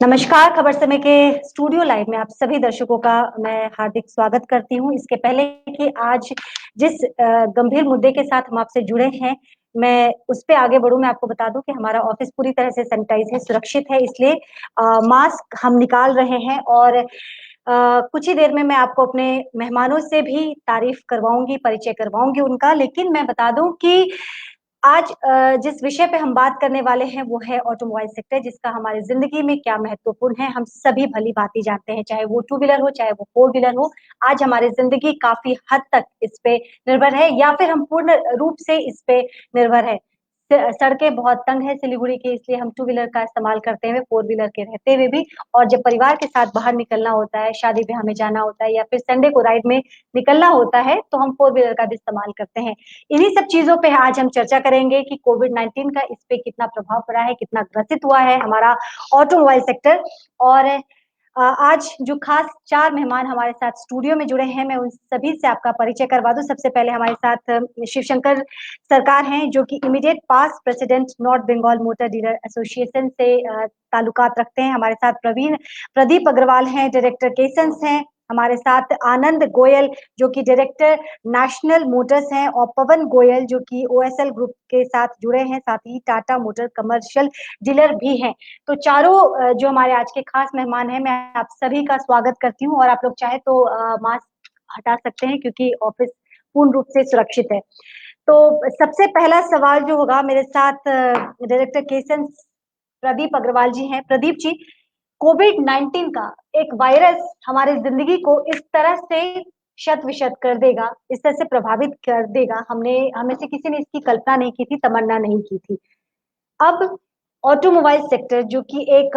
नमस्कार, खबर समय के स्टूडियो लाइव में आप सभी दर्शकों का मैं हार्दिक स्वागत करती हूँ। इसके पहले कि आज जिस गंभीर मुद्दे के साथ हम आपसे जुड़े हैं, मैं उस पे आगे बढ़ूँ, मैं आपको बता दूँ कि हमारा ऑफिस पूरी तरह से सैनिटाइज़ है, सुरक्षित है, इसलिए मास्क हम निकाल रहे हैं और कुछ ही देर में मैं आपको अपने मेहमानों से भी तारीफ करवाऊँगी, परिचय करवाऊँगी उनका। लेकिन मैं बता दूँ कि आज जिस विषय पे हम बात करने वाले हैं वो है ऑटोमोबाइल सेक्टर, जिसका हमारी ज़िंदगी में क्या महत्वपूर्ण है, हम सभी भली-भाँति जानते हैं, चाहे वो टू व्हीलर हो, चाहे वो फोर व्हीलर हो। आज हमारी ज़िंदगी काफ़ी हद तक इस पे निर्भर है या फिर हम पूर्ण रूप से इस पे निर्भर है। सड़कें बहुत तंग हैं सिलीगुड़ी की, इसलिए हम टू व्हीलर का इस्तेमाल करते हुए, फोर व्हीलर के रहते हुए भी, और जब परिवार के साथ बाहर निकलना होता है, शादी-ब्याह में जाना होता है या फिर संडे को राइड में निकलना होता है, तो हम फोर व्हीलर का भी इस्तेमाल करते हैं। इन्हीं सब चीज़ों पे आज हम चर्चा करेंगे कि कोविड-19 का इस पे कितना प्रभाव पड़ा है, कितना ग्रसित हुआ है हमारा ऑटोमोबाइल सेक्टर। और आज जो खास 4 मेहमान हमारे साथ स्टूडियो में जुड़े हैं, मैं उन सभी से आपका परिचय करवा दूँ। सबसे पहले हमारे साथ शिवशंकर सरकार हैं, जो कि immediate past president North Bengal motor dealer association से ताल्लुकात रखते हैं। हमारे साथ प्रदीप अग्रवाल हैं, डायरेक्टर केसेंस हैं। हमारे साथ आनंद गोयल, जो कि डायरेक्टर नेशनल मोटर्स हैं, और पवन गोयल, जो कि ओएसएल ग्रुप के साथ जुड़े हैं, साथ ही टाटा मोटर कमर्शियल डीलर भी हैं। तो चारों जो हमारे आज के खास मेहमान हैं, मैं आप सभी का स्वागत करती हूँ और आप लोग चाहे तो मास्क हटा सकते हैं क्योंकि ऑफिस पूर्ण रूप से सुरक्षित है। तो सबसे पहला सवाल जो होगा मेरे साथ डायरेक्टर केसेंस प्रदीप अग्रवाल जी हैं। प्रदीप जी, कोविड-19 का एक वायरस हमारी ज़िंदगी को इस तरह से शत-विशत कर देगा, इस तरह से प्रभावित कर देगा, हम में से किसी ने इसकी कल्पना नहीं की थी, तमन्ना नहीं की थी। अब ऑटोमोबाइल सेक्टर, जो कि एक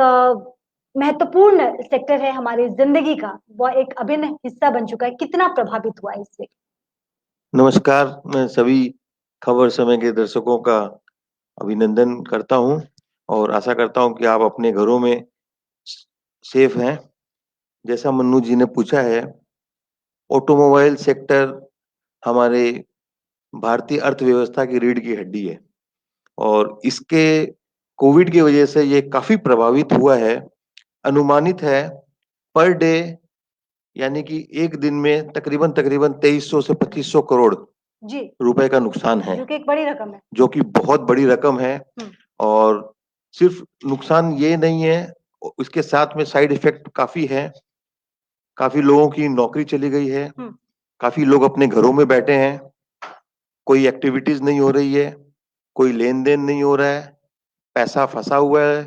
महत्वपूर्ण सेक्टर है हमारी ज़िंदगी का, वह एक अभिन्न हिस्सा बन चुका है। कितना प्रभावित हुआ है इससे? नमस्कार, मैं सभी खबर समय के दर्शकों का अभिनंदन करता हूं और आशा करता हूं कि आप अपने घरों में सेफ हैं। जैसा मन्नू जी ने पूछा है, ऑटोमोबाइल सेक्टर हमारे भारतीय अर्थव्यवस्था की रीढ़ की हड्डी है और इसके कोविड की वजह से ये काफी प्रभावित हुआ है। अनुमानित है पर डे, यानी कि एक दिन में तकरीबन तकरीबन 2300 से 2500 करोड़ जी, रुपए का नुकसान है, जो कि एक बड़ी रकम है। जो कि बहुत बड़ी रकम है। हुँ, और सिर्फ नुकसान ये नहीं है, उसके साथ में साइड इफेक्ट काफी है। काफी लोगों की नौकरी चली गई है, हुँ, काफी लोग अपने घरों में बैठे हैं, कोई एक्टिविटीज नहीं हो रही है, कोई लेन देन नहीं हो रहा है, पैसा फंसा हुआ है,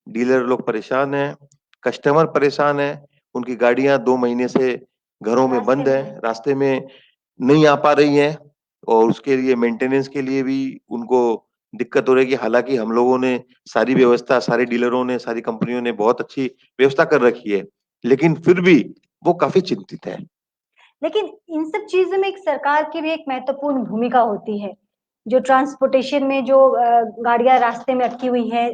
डीलर लोग परेशान हैं, कस्टमर परेशान है, उनकी गाड़ियां 2 महीने से घरों में रास्ते बंद में है, है। रास्ते में नहीं आ पा रही हैं और उसके लिए मेंटेनेंस के लिए भी उनको दिक्कत हो रही है। कि हालांकि हम लोगों ने सारी व्यवस्था, सारे डीलरों ने, सारी कंपनियों ने बहुत अच्छी व्यवस्था कर रखी है, लेकिन फिर भी वो काफी चिंतित है। लेकिन इन सब चीज़ों में एक सरकार की भी एक महत्वपूर्ण भूमिका होती है। जो ट्रांसपोर्टेशन में जो गाड़ियाँ रास्ते में अटकी हुई हैं,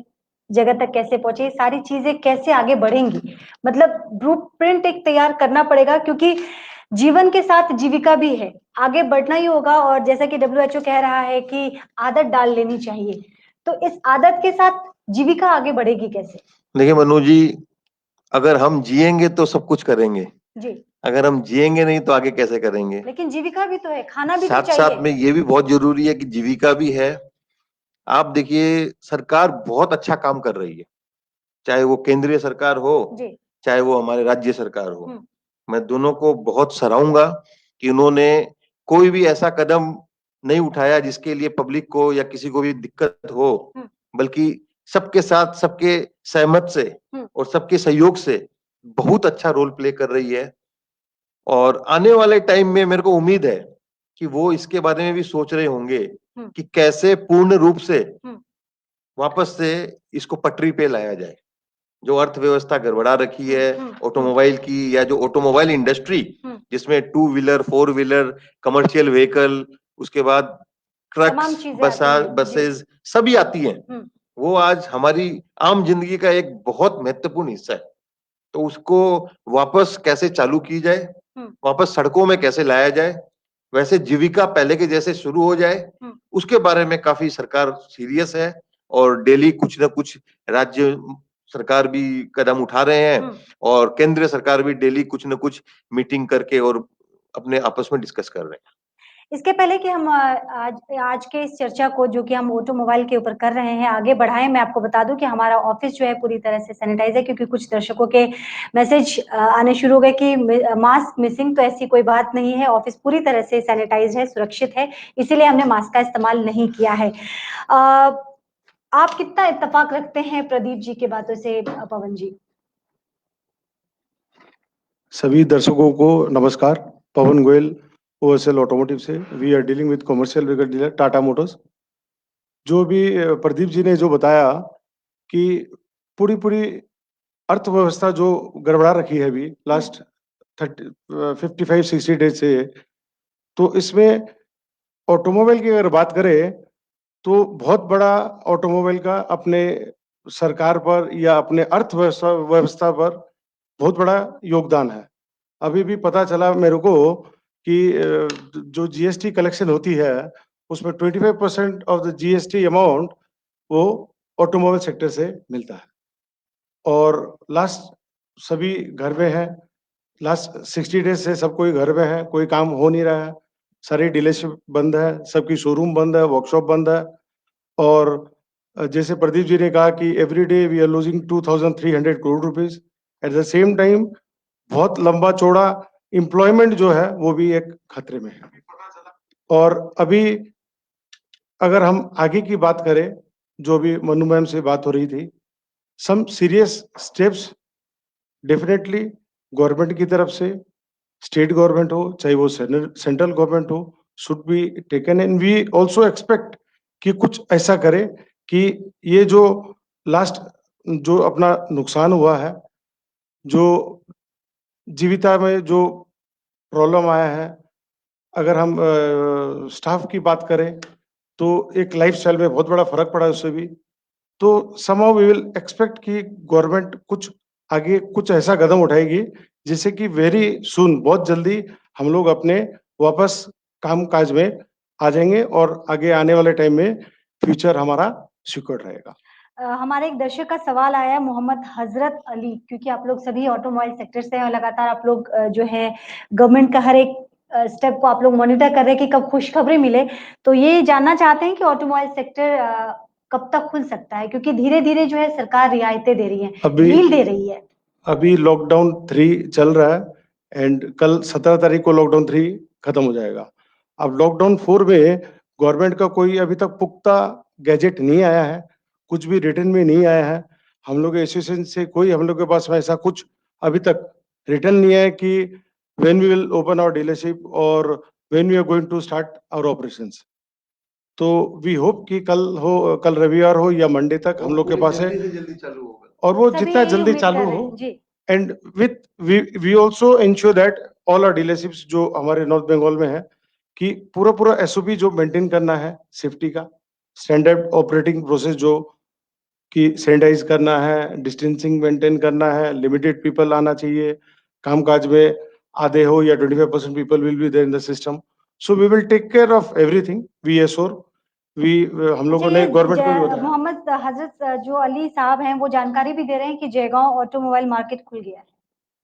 जगह तक कैसे पहुँचे, ये सारी चीज़ें कैसे आगे बढ़ेंगी? मतलब ब्लूप्रिंट एक तैयार करना पड़ेगा, क्योंकि जीवन के साथ जीविका भी है। आगे बढ़ना ही होगा, और जैसा कि डब्ल्यूएचओ कह रहा है कि आदत डाल लेनी चाहिए। तो इस आदत के साथ जीविका आगे बढ़ेगी कैसे? देखिए मनु जी, अगर हम जिएंगे तो सब कुछ करेंगे, जी, अगर हम जिएंगे नहीं तो आगे कैसे करेंगे। लेकिन जीविका भी तो है, खाना भी तो साथ चाहिए। साथ में ये भी बहुत जरूरी है कि जीविका भी है। आप देखिए, सरकार बहुत अच्छा काम कर रही है, चाहे वो केंद्रीय सरकार हो, जी, चाहे वो हमारे राज्य सरकार हो। हुँ, मैं दोनों को बहुत सराहूंगा कि उन्होंने कोई भी ऐसा कदम नहीं उठाया जिसके लिए पब्लिक को या किसी को भी दिक्कत हो, हुँ, बल्कि सबके साथ, सबके सहमत से हुँ, और सबके सहयोग से बहुत अच्छा रोल प्ले कर रही है। और आने वाले टाइम में मेरे को उम्मीद है कि वो इसके बारे में भी सोच रहे होंगे हुँ, कि कैसे पूर्ण रूप से हुँ, वापस से इसको पटरी पे लाया जाए। जो अर्थव्यवस्था गड़बड़ा रखी हुँ, है हुँ, हुँ, ऑटोमोबाइल की, या जो ऑटोमोबाइल इंडस्ट्री हुँ, जिसमें two wheeler, four wheeler, commercial vehicle, उसके बाद तमाम ट्रक्स, चीज़ें आती हैं। जी, बसेस सभी आती हैं, हुँ, वो आज हमारी आम जिंदगी का एक बहुत महत्वपूर्ण हिस्सा है। तो उसको वापस कैसे चालू की जाए, हुँ, वापस सड़कों में कैसे लाया जाए, वैसे जीविका पहले के जैसे शुरू हो जाए, हुँ, उसके बारे में काफी सरकार सीरियस है। और डेली कुछ ना कुछ राज्य सरकार भी कदम उठा रहे हैं और केंद्र सरकार भी डेली कुछ न कुछ मीटिंग करके और अपने आपस में डिस्कस कर रहे हैं। इसके पहले कि हम आज के इस चर्चा को जो कि हम ऑटोमोबाइल के ऊपर कर रहे हैं आगे बढ़ाएं, मैं आपको बता दूं कि हमारा ऑफिस जो है पूरी तरह से सैनिटाइज है, क्योंकि कुछ दर्शकों के मैसेज आने शुरू हो गए कि मास्क मिसिंग। तो ऐसी कोई बात नहीं है, ऑफिस पूरी तरह से सैनिटाइज है, सुरक्षित है, इसीलिए हमने मास्क का इस्तेमाल नहीं किया है। आप कितना इत्तेफाक रखते हैं प्रदीप जी की बातों से, पवन जी? सभी दर्शकों को नमस्कार। पवन गोयल, ओएसएल ऑटोमोटिव से। We are dealing with commercial vehicle dealer Tata Motors. जो भी प्रदीप जी ने जो बताया कि पूरी पूरी अर्थव्यवस्था जो गड़बड़ा रखी है अभी लास्ट 55-60 डेज से, तो इसमें ऑटोमोबाइल की अगर बात करें तो बहुत बड़ा ऑटोमोबाइल का अपने सरकार पर या अपने अर्थव्यवस्था पर बहुत बड़ा योगदान है। अभी भी पता चला मेरे को कि जो जीएसटी कलेक्शन होती है उसमें 25% ऑफ द जीएसटी अमाउंट वो ऑटोमोबाइल सेक्टर से मिलता है। और लास्ट सभी घर में है, लास्ट 60 डेज से सब कोई घर में है, कोई काम हो नहीं रहा है, सारी डीलरशिप बंद है, सबकी शोरूम बंद है, वर्कशॉप बंद है। और जैसे प्रदीप जी ने कहा कि every day we are losing 2300 crore rupees. At the same time बहुत लंबा चौड़ा एम्प्लॉयमेंट जो है वो भी एक खतरे में है। और अभी अगर हम आगे की बात करें, जो भी मनु मैम से बात हो रही थी, some serious steps definitely government की तरफ से, स्टेट गवर्नमेंट हो चाहे वो सेंट्रल गवर्नमेंट हो, should be taken. And we also expect कि कुछ ऐसा करे कि ये जो लास्ट जो अपना नुकसान हुआ है, जो जीविका में जो प्रॉब्लम आया है, अगर हम स्टाफ की बात करें तो एक लाइफस्टाइल में बहुत बड़ा फर्क पड़ा है उससे भी। तो समहाउ वी विल एक्सपेक्ट कि गवर्नमेंट कुछ आगे कुछ ऐसा कदम उठाएगी जिससे कि वेरी सून, बहुत जल्दी हम लोग अपने वापस काम काज में आ जाएंगे और आगे आने वाले टाइम में फ्यूचर हमारा सिक्योर रहेगा। हमारे एक दर्शक का सवाल आया है, मोहम्मद हजरत अली, क्योंकि आप लोग सभी ऑटोमोबाइल सेक्टर से हैं और लगातार आप लोग जो है गवर्नमेंट का हर एक स्टेप को आप लोग मॉनिटर कर रहे हैं कि कब खुशखबरी मिले। तो ये जानना चाहते हैं कि ऑटोमोबाइल सेक्टर कब तक खुल सकता है, क्योंकि धीरे धीरे जो है सरकार रियायतें दे रही है, डील दे रही है। अभी लॉकडाउन 3 चल रहा है एंड कल 17 तारीख को लॉकडाउन 3 खत्म हो जाएगा। अब लॉकडाउन 4 में गवर्नमेंट का कोई अभी तक पुख्ता गैजेट नहीं आया है, कुछ भी रिटर्न में नहीं आया है। हम लोग एसोसिएशन से कोई हम लोग के पास में ऐसा कुछ अभी तक रिटर्न नहीं है कि when we will open our dealership और when we are going to start our operations. तो वी होप कि कल रविवार हो या मंडे तक हम लोग के पास है, जल्दी चालू होगा और वो जितना जल्दी चालू हो। And with we also ensure that all are dealerships जो हमारे नॉर्थ बंगाल में है कि पूरा पूरा एसओपी जो मेंटेन करना है सेफ्टी का, स्टैंडर्ड ऑपरेटिंग प्रोसेस जो कि सैनिटाइज करना है, डिस्टेंसिंग मेंटेन करना है, लिमिटेड पीपल आना चाहिए काम काज में, आधे हो या 25% people will be there in the system. So we will take care of everything, we assure. हम लोगों ने गवर्नमेंट को भी बताया। मोहम्मद हजरत जो अली साहब हैं वो जानकारी भी दे रहे हैं कि जयगांव ऑटोमोबाइल मार्केट खुल गया है,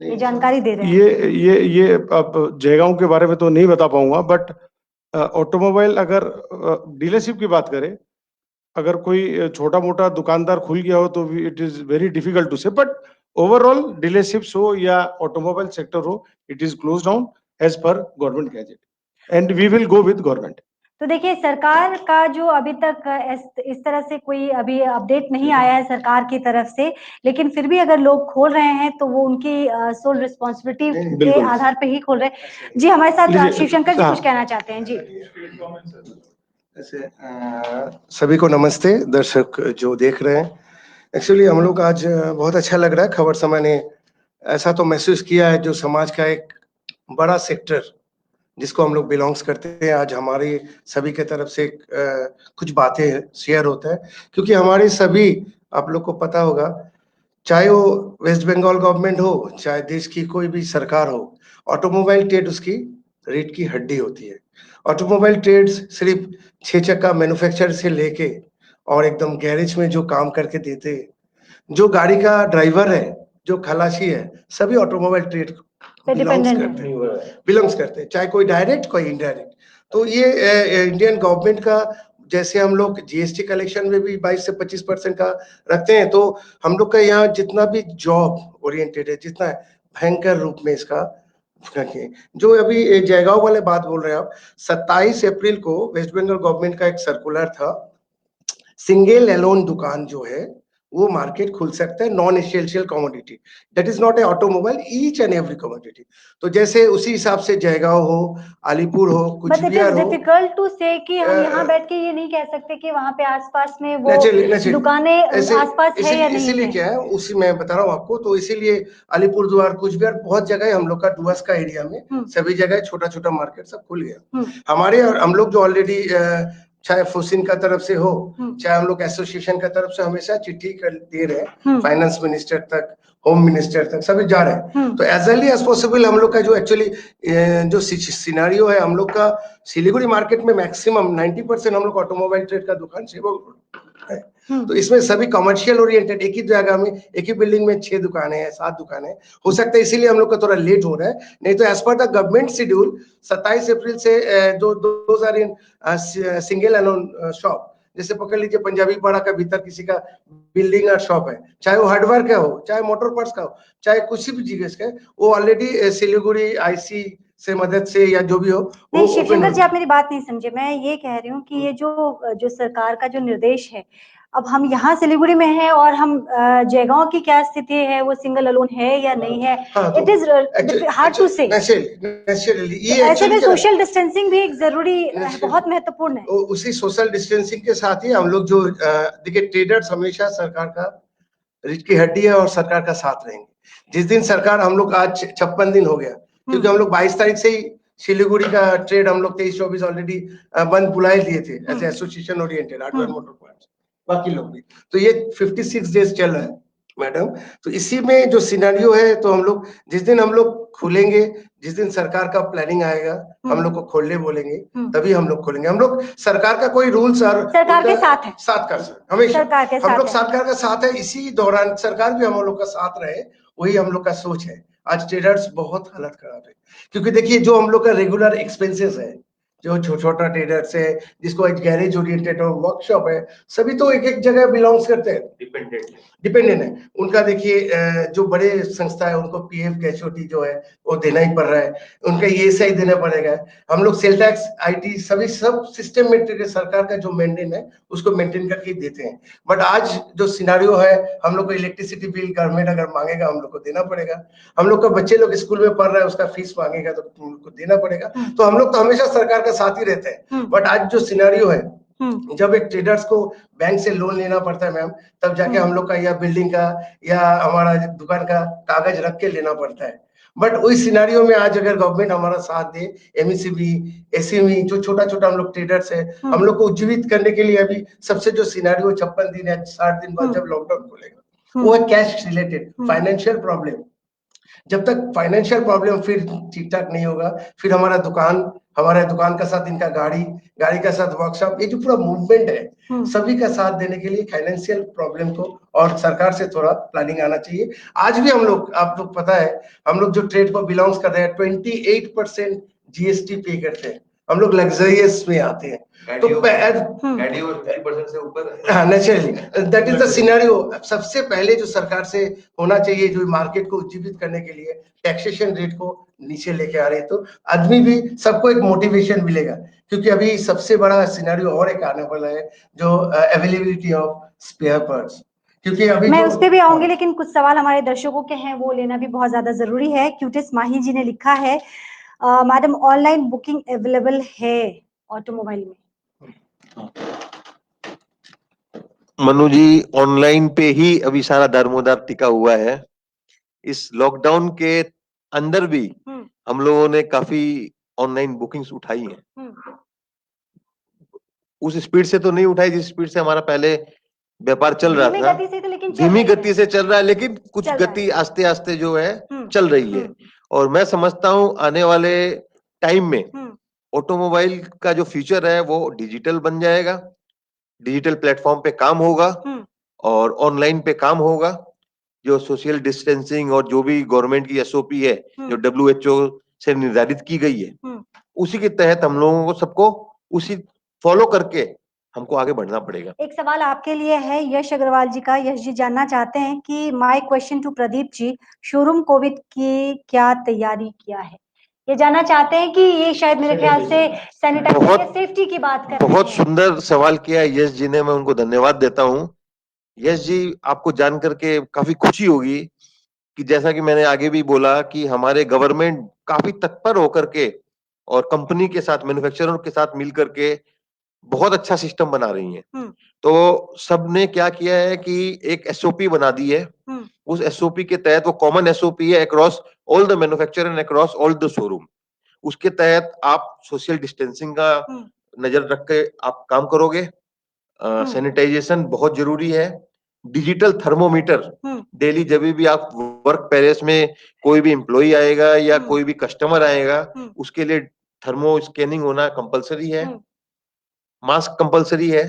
ये जानकारी दे रहे हैं। ये अब जयगांव के बारे में तो नहीं बता पाऊंगा, बट ऑटोमोबाइल अगर डीलरशिप की बात करें, अगर कोई छोटा मोटा दुकानदार खुल गया हो तो it is very difficult to say, but overall dealerships हो या ऑटोमोबाइल सेक्टर हो, it is close down as per government gazette and we will go with government. तो देखिए, सरकार का जो अभी तक इस तरह से कोई अभी अपडेट नहीं आया है सरकार की तरफ से, लेकिन फिर भी अगर लोग खोल रहे हैं तो वो उनकी सोल रिस्पॉन्सिबिलिटी के आधार पे ही खोल रहे हैं। जी, हमारे साथ शिवशंकर जी कुछ कहना चाहते हैं। जी, ऐसे सभी को नमस्ते, दर्शक जो देख रहे हैं। एक्चुअली हम लोग आज बहुत अच्छा लग रहा है, खबर समय ने ऐसा तो महसूस किया है जो समाज का एक बड़ा सेक्टर जिसको हम लोग बिलोंग्स करते हैं, आज हमारी सभी के तरफ से कुछ बातें शेयर होता है, क्योंकि हमारे सभी, आप लोग को पता होगा, चाहे वो वेस्ट बंगाल गवर्नमेंट हो चाहे देश की कोई भी सरकार हो, ऑटोमोबाइल ट्रेड उसकी रीढ़ की हड्डी होती है। ऑटोमोबाइल ट्रेड सिर्फ 6 चक्का मैन्युफैक्चर से लेके और एकदम गैरेज में जो काम करके देते, जो गाड़ी का ड्राइवर है, जो खलासी है, सभी ऑटोमोबाइल ट्रेड बिलोंग्स करते हैं, चाहे कोई डायरेक्ट कोई इनडायरेक्ट। तो ये इंडियन गवर्नमेंट का, जैसे हम लोग जीएसटी कलेक्शन में भी 22 से 25% का रखते हैं, तो हम लोग का यहाँ जितना भी जॉब ओरिएंटेड है, जितना भयंकर रूप में इसका रखें। जो अभी जयगांव वाले बात बोल रहे हैं आप, 27 अप्रैल को वेस्ट बंगाल गवर्नमेंट का एक सर्कुलर था, सिंगल एलोन दुकान जो है वो मार्केट खुल सकता है, non essential commodity, that is not a automobile, each and every commodity. तो जैसे उसी हिसाब से जयगांव हो, अलीपुर हो, कुछ भी हो, डिफिकल्ट टू से कि हम यहाँ बैठ के ये नहीं कह सकते कि वहाँ पे आसपास में वो दुकानें आसपास है या नहीं है। इसीलिए क्या है, उसी मैं बता रहा हूँ आपको, तो इसीलिए अलीपुर द्वार, कुछ बिहार, बहुत जगह हम लोग का डुअर्स का एरिया में सभी जगह छोटा छोटा मार्केट सब खुल गया हमारे। और हम लोग जो ऑलरेडी चाहे फुसिन का तरफ से हो, चाहे हम लोग एसोसिएशन का तरफ से हमेशा चिट्ठी कर दे रहे हैं फाइनेंस मिनिस्टर तक, होम मिनिस्टर तक, सभी जा रहे हैं। तो एज अर्ली एज पॉसिबल हम लोग का जो एक्चुअली जो सिनेरियो है, हम लोग का सिलीगुड़ी मार्केट में मैक्सिमम 90% हम लोग ऑटोमोबाइल ट्रेड का दुकान है। तो इसमें सभी कमर्शियल ओरिएंटेड, एक ही जगह में, एक ही बिल्डिंग में 6 दुकानें हैं, 7 दुकानें हो सकता है, इसीलिए हम लोग का थोड़ा लेट हो रहा है। नहीं तो as per the government schedule 27 अप्रैल से जो 2000 सिंगल एलोन शॉप, जैसे पकड़ लीजिए पंजाबी पाड़ा का भीतर किसी का बिल्डिंग और शॉप है, चाहे वो हार्डवेयर का हो, चाहे मोटर पार्ट्स का हो, चाहे कुछ भी चीज का, वो ऑलरेडी सिलीगुड़ी आईसी से मदद से या जो भी हो। नहीं शिवशंकर जी, आप मेरी बात नहीं समझे। मैं ये कह रही हूँ कि ये जो सरकार का जो निर्देश है, अब हम यहाँ सिलीगुड़ी में हैं और हम जयगांव की क्या स्थिति है, वो सिंगल अलोन है या नहीं है, इट इज हार्ड टू से। ऐसे में सोशल डिस्टेंसिंग भी एक जरूरी, बहुत महत्वपूर्ण है। उसी सोशल डिस्टेंसिंग के साथ ही हम लोग जो देखिए, ट्रेडर्स हमेशा सरकार का रीढ़ की हड्डी है और सरकार का साथ रहेंगे। जिस दिन सरकार, हम लोग आज 56 दिन हो गया, क्योंकि हम लोग 22 तारीख से ही सिलीगुड़ी का ट्रेड हम लोग 23-24 ऑलरेडी बंद बुलाए दिए थे as association oriented, hardware motor parts, बाकी लोग भी। तो ये 56 डेज चल रहा है मैडम। तो इसी में जो सिनेरियो है, तो हम लोग जिस दिन हम लोग खुलेंगे, जिस दिन सरकार का प्लानिंग आएगा, हम लोग को खोलने बोलेंगे, तभी हम लोग खोलेंगे। हम लोग सरकार का कोई रूल्स और सरकार के साथ है, साथ का हमेशा हम लोग सरकार का साथ है। इसी दौरान सरकार भी हम लोग का साथ रहे, वही हम लोग का सोच है। आज ट्रेडर्स बहुत हालत खराब है, क्योंकि देखिए जो हम लोग का रेगुलर एक्सपेंसेस है, जो छोटा ट्रेडर्स है, जिसको गैरेज ओरिएंटेड और वर्कशॉप है, सभी तो एक एक जगह बिलोंग्स करते हैं, डिपेंडेंट है। उनका देखिए जो बड़े संस्था है, उनको पीएफ कैचुअलिटी जो है वो देना ही पड़ रहा है, उनका ईएसआई देना पड़ेगा। हम लोग सेल टैक्स, आईटी, सभी सब सिस्टमेटिक सरकार का जो मेंटेन है उसको मेंटेन करके देते हैं। बट आज जो सिनेरियो है, हम लोग को इलेक्ट्रिसिटी बिल गवर्नमेंट अगर मांगेगा, हम लोग को देना पड़ेगा। हम लोग का बच्चे लोग स्कूल में पढ़ रहा है, उसका फीस मांगेगा तो उनको देना पड़ेगा। तो हम लोग तो हमेशा सरकार का साथ ही रहते हैं। बट आज जो सिनेरियो है, जब एक ट्रेडर्स को बैंक से लोन लेना पड़ता है मैम, तब जाके हम लोग का या बिल्डिंग का या हमारा दुकान का कागज रख के लेना पड़ता है। बट वही सिनेरियो में आज अगर गवर्नमेंट हमारा साथ दे, एमएसएमई, एसएमई, जो छोटा छोटा हम लोग ट्रेडर्स है, हम लोग को उज्जीवित करने के लिए अभी सबसे जो सिनेरियो 56 दिन या 60 दिन बाद जब लॉकडाउन खुलेगा, वो है कैश रिलेटेड फाइनेंशियल प्रॉब्लम। जब तक फाइनेंशियल प्रॉब्लम फिर ठीक ठाक नहीं होगा, फिर हमारा दुकान का साथ इनका गाड़ी का साथ वर्कशॉप, ये जो पूरा मूवमेंट है, सभी का साथ देने के लिए फाइनेंशियल प्रॉब्लम को और सरकार से थोड़ा प्लानिंग आना चाहिए। आज भी हम लोग, आप लोग पता है, हम लोग जो ट्रेड को बिलोंग्स कर रहे हैं 28% जीएसटी पे करते हैं। हम लोग लग्जरियस में आते हैं, तो से ऊपर, हाँ, naturally that is the scenario. सबसे पहले जो सरकार से होना चाहिए, जो मार्केट को उज्जीवित करने के लिए टैक्सेशन रेट को नीचे लेके आ रहे हैं, तो आदमी भी, सबको एक मोटिवेशन मिलेगा। क्योंकि अभी सबसे बड़ा सिनेरियो और एक आने वाला है, जो अवेलेबिलिटी ऑफ स्पेयर पार्ट्स, क्योंकि अभी मैं उस पे भी आऊंगी, लेकिन कुछ सवाल हमारे दर्शकों के हैं, वो लेना भी बहुत ज्यादा जरूरी है। क्यूटिस माही जी ने लिखा है, मैडम ऑनलाइन बुकिंग अवेलेबल है ऑटोमोबाइल में? मनु जी, ऑनलाइन पे ही अभी सारा दारोमदार टिका हुआ है। इस लॉकडाउन के अंदर भी हम लोगों ने काफी ऑनलाइन बुकिंग्स उठाई हैं। उस स्पीड से तो नहीं उठाई जिस स्पीड से हमारा पहले व्यापार चल रहा था, धीमी गति से चल रहा है, लेकिन कुछ गति आस्ते आस्ते जो है चल रही है। और मैं समझता हूं आने वाले टाइम में ऑटोमोबाइल का जो फ्यूचर है वो डिजिटल बन जाएगा, डिजिटल प्लेटफॉर्म पे काम होगा और ऑनलाइन पे काम होगा। जो सोशल डिस्टेंसिंग और जो भी गवर्नमेंट की एसओपी है, जो WHO से निर्धारित की गई है, उसी के तहत हम लोगों को सबको उसी फॉलो करके हमको आगे बढ़ना पड़ेगा। एक सवाल आपके लिए है यश अग्रवाल जी का। यश जी जानना चाहते हैं कि my question to Pradeep ji, showroom covid की क्या तैयारी किया है? ये जानना चाहते हैं कि ये शायद मेरे ख्याल से सैनिटाइजर या सेफ्टी की बात कर रहे बहुत हैं। सुंदर सवाल किया है यश जी ने, मैं उनको धन्यवाद देता हूँ। यश जी, आपको जान करके काफी खुशी होगी कि जैसा कि मैंने आगे भी बोला कि हमारे गवर्नमेंट काफी तत्पर होकर के और कंपनी के साथ, मैन्युफैक्चरर के साथ मिल करके बहुत अच्छा सिस्टम बना रही है। तो सबने क्या किया है कि एक एसओपी बना दी है। उस एसओपी के तहत, वो कॉमन एसओपी है across all the manufacturer and across all the showroom. उसके तहत आप सोशल डिस्टेंसिंग का नजर रख के आप काम करोगे। सैनिटाइजेशन बहुत जरूरी है। डिजिटल थर्मोमीटर डेली, जब भी आप वर्क पैलेस में कोई भी एम्प्लॉय आएगा या कोई भी कस्टमर आएगा, उसके लिए थर्मो स्कैनिंग होना कंपलसरी है। मास्क कंपलसरी है।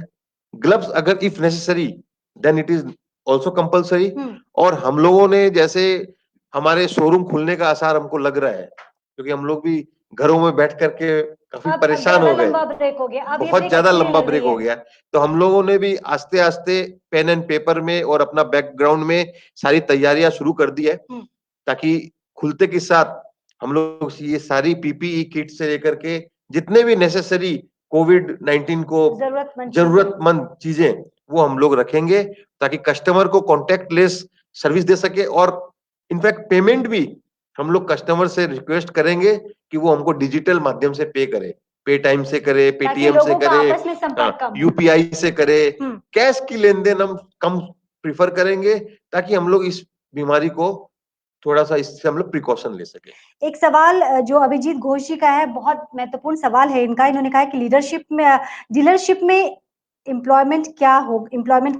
ग्लव्स अगर if necessary then it is also compulsory. और हम लोगों ने, जैसे हमारे शोरूम खुलने का आसार हमको लग रहा है, क्योंकि हम लोग भी घरों में बैठ करके काफी परेशान हो गए, लंबा ब्रेक हो गया, बहुत ज्यादा लंबा ब्रेक हो गया। तो हम लोगों ने भी आस्ते आस्ते पेन एंड पेपर में और अपना बैकग्राउंड में सारी तैयारियां शुरू कर दी है, ताकि खुलते के साथ हम लोग ये सारी पीपीई किट से लेकर के जितने भी नेसेसरी कोविड-19 को जरूरतमंद चीजें, वो हम लोग रखेंगे, ताकि कस्टमर को कॉन्टेक्टलेस सर्विस दे सके। और इनफैक्ट पेमेंट भी हम लोग कस्टमर से रिक्वेस्ट करेंगे कि वो हमको डिजिटल माध्यम से पे करे, पे टाइम से करे, पेटीएम से करे, यूपीआई से करे। कैश की लेन देन हम कम प्रिफर करेंगे, ताकि हम लोग इस बीमारी को थोड़ा सा, इससे हम लोग प्रिकॉशन ले सके। एक सवाल जो अभिजीत घोष जी का है, बहुत महत्वपूर्ण सवाल है इनका। इन्होंने कहा कि डीलरशिप में एम्प्लॉयमेंट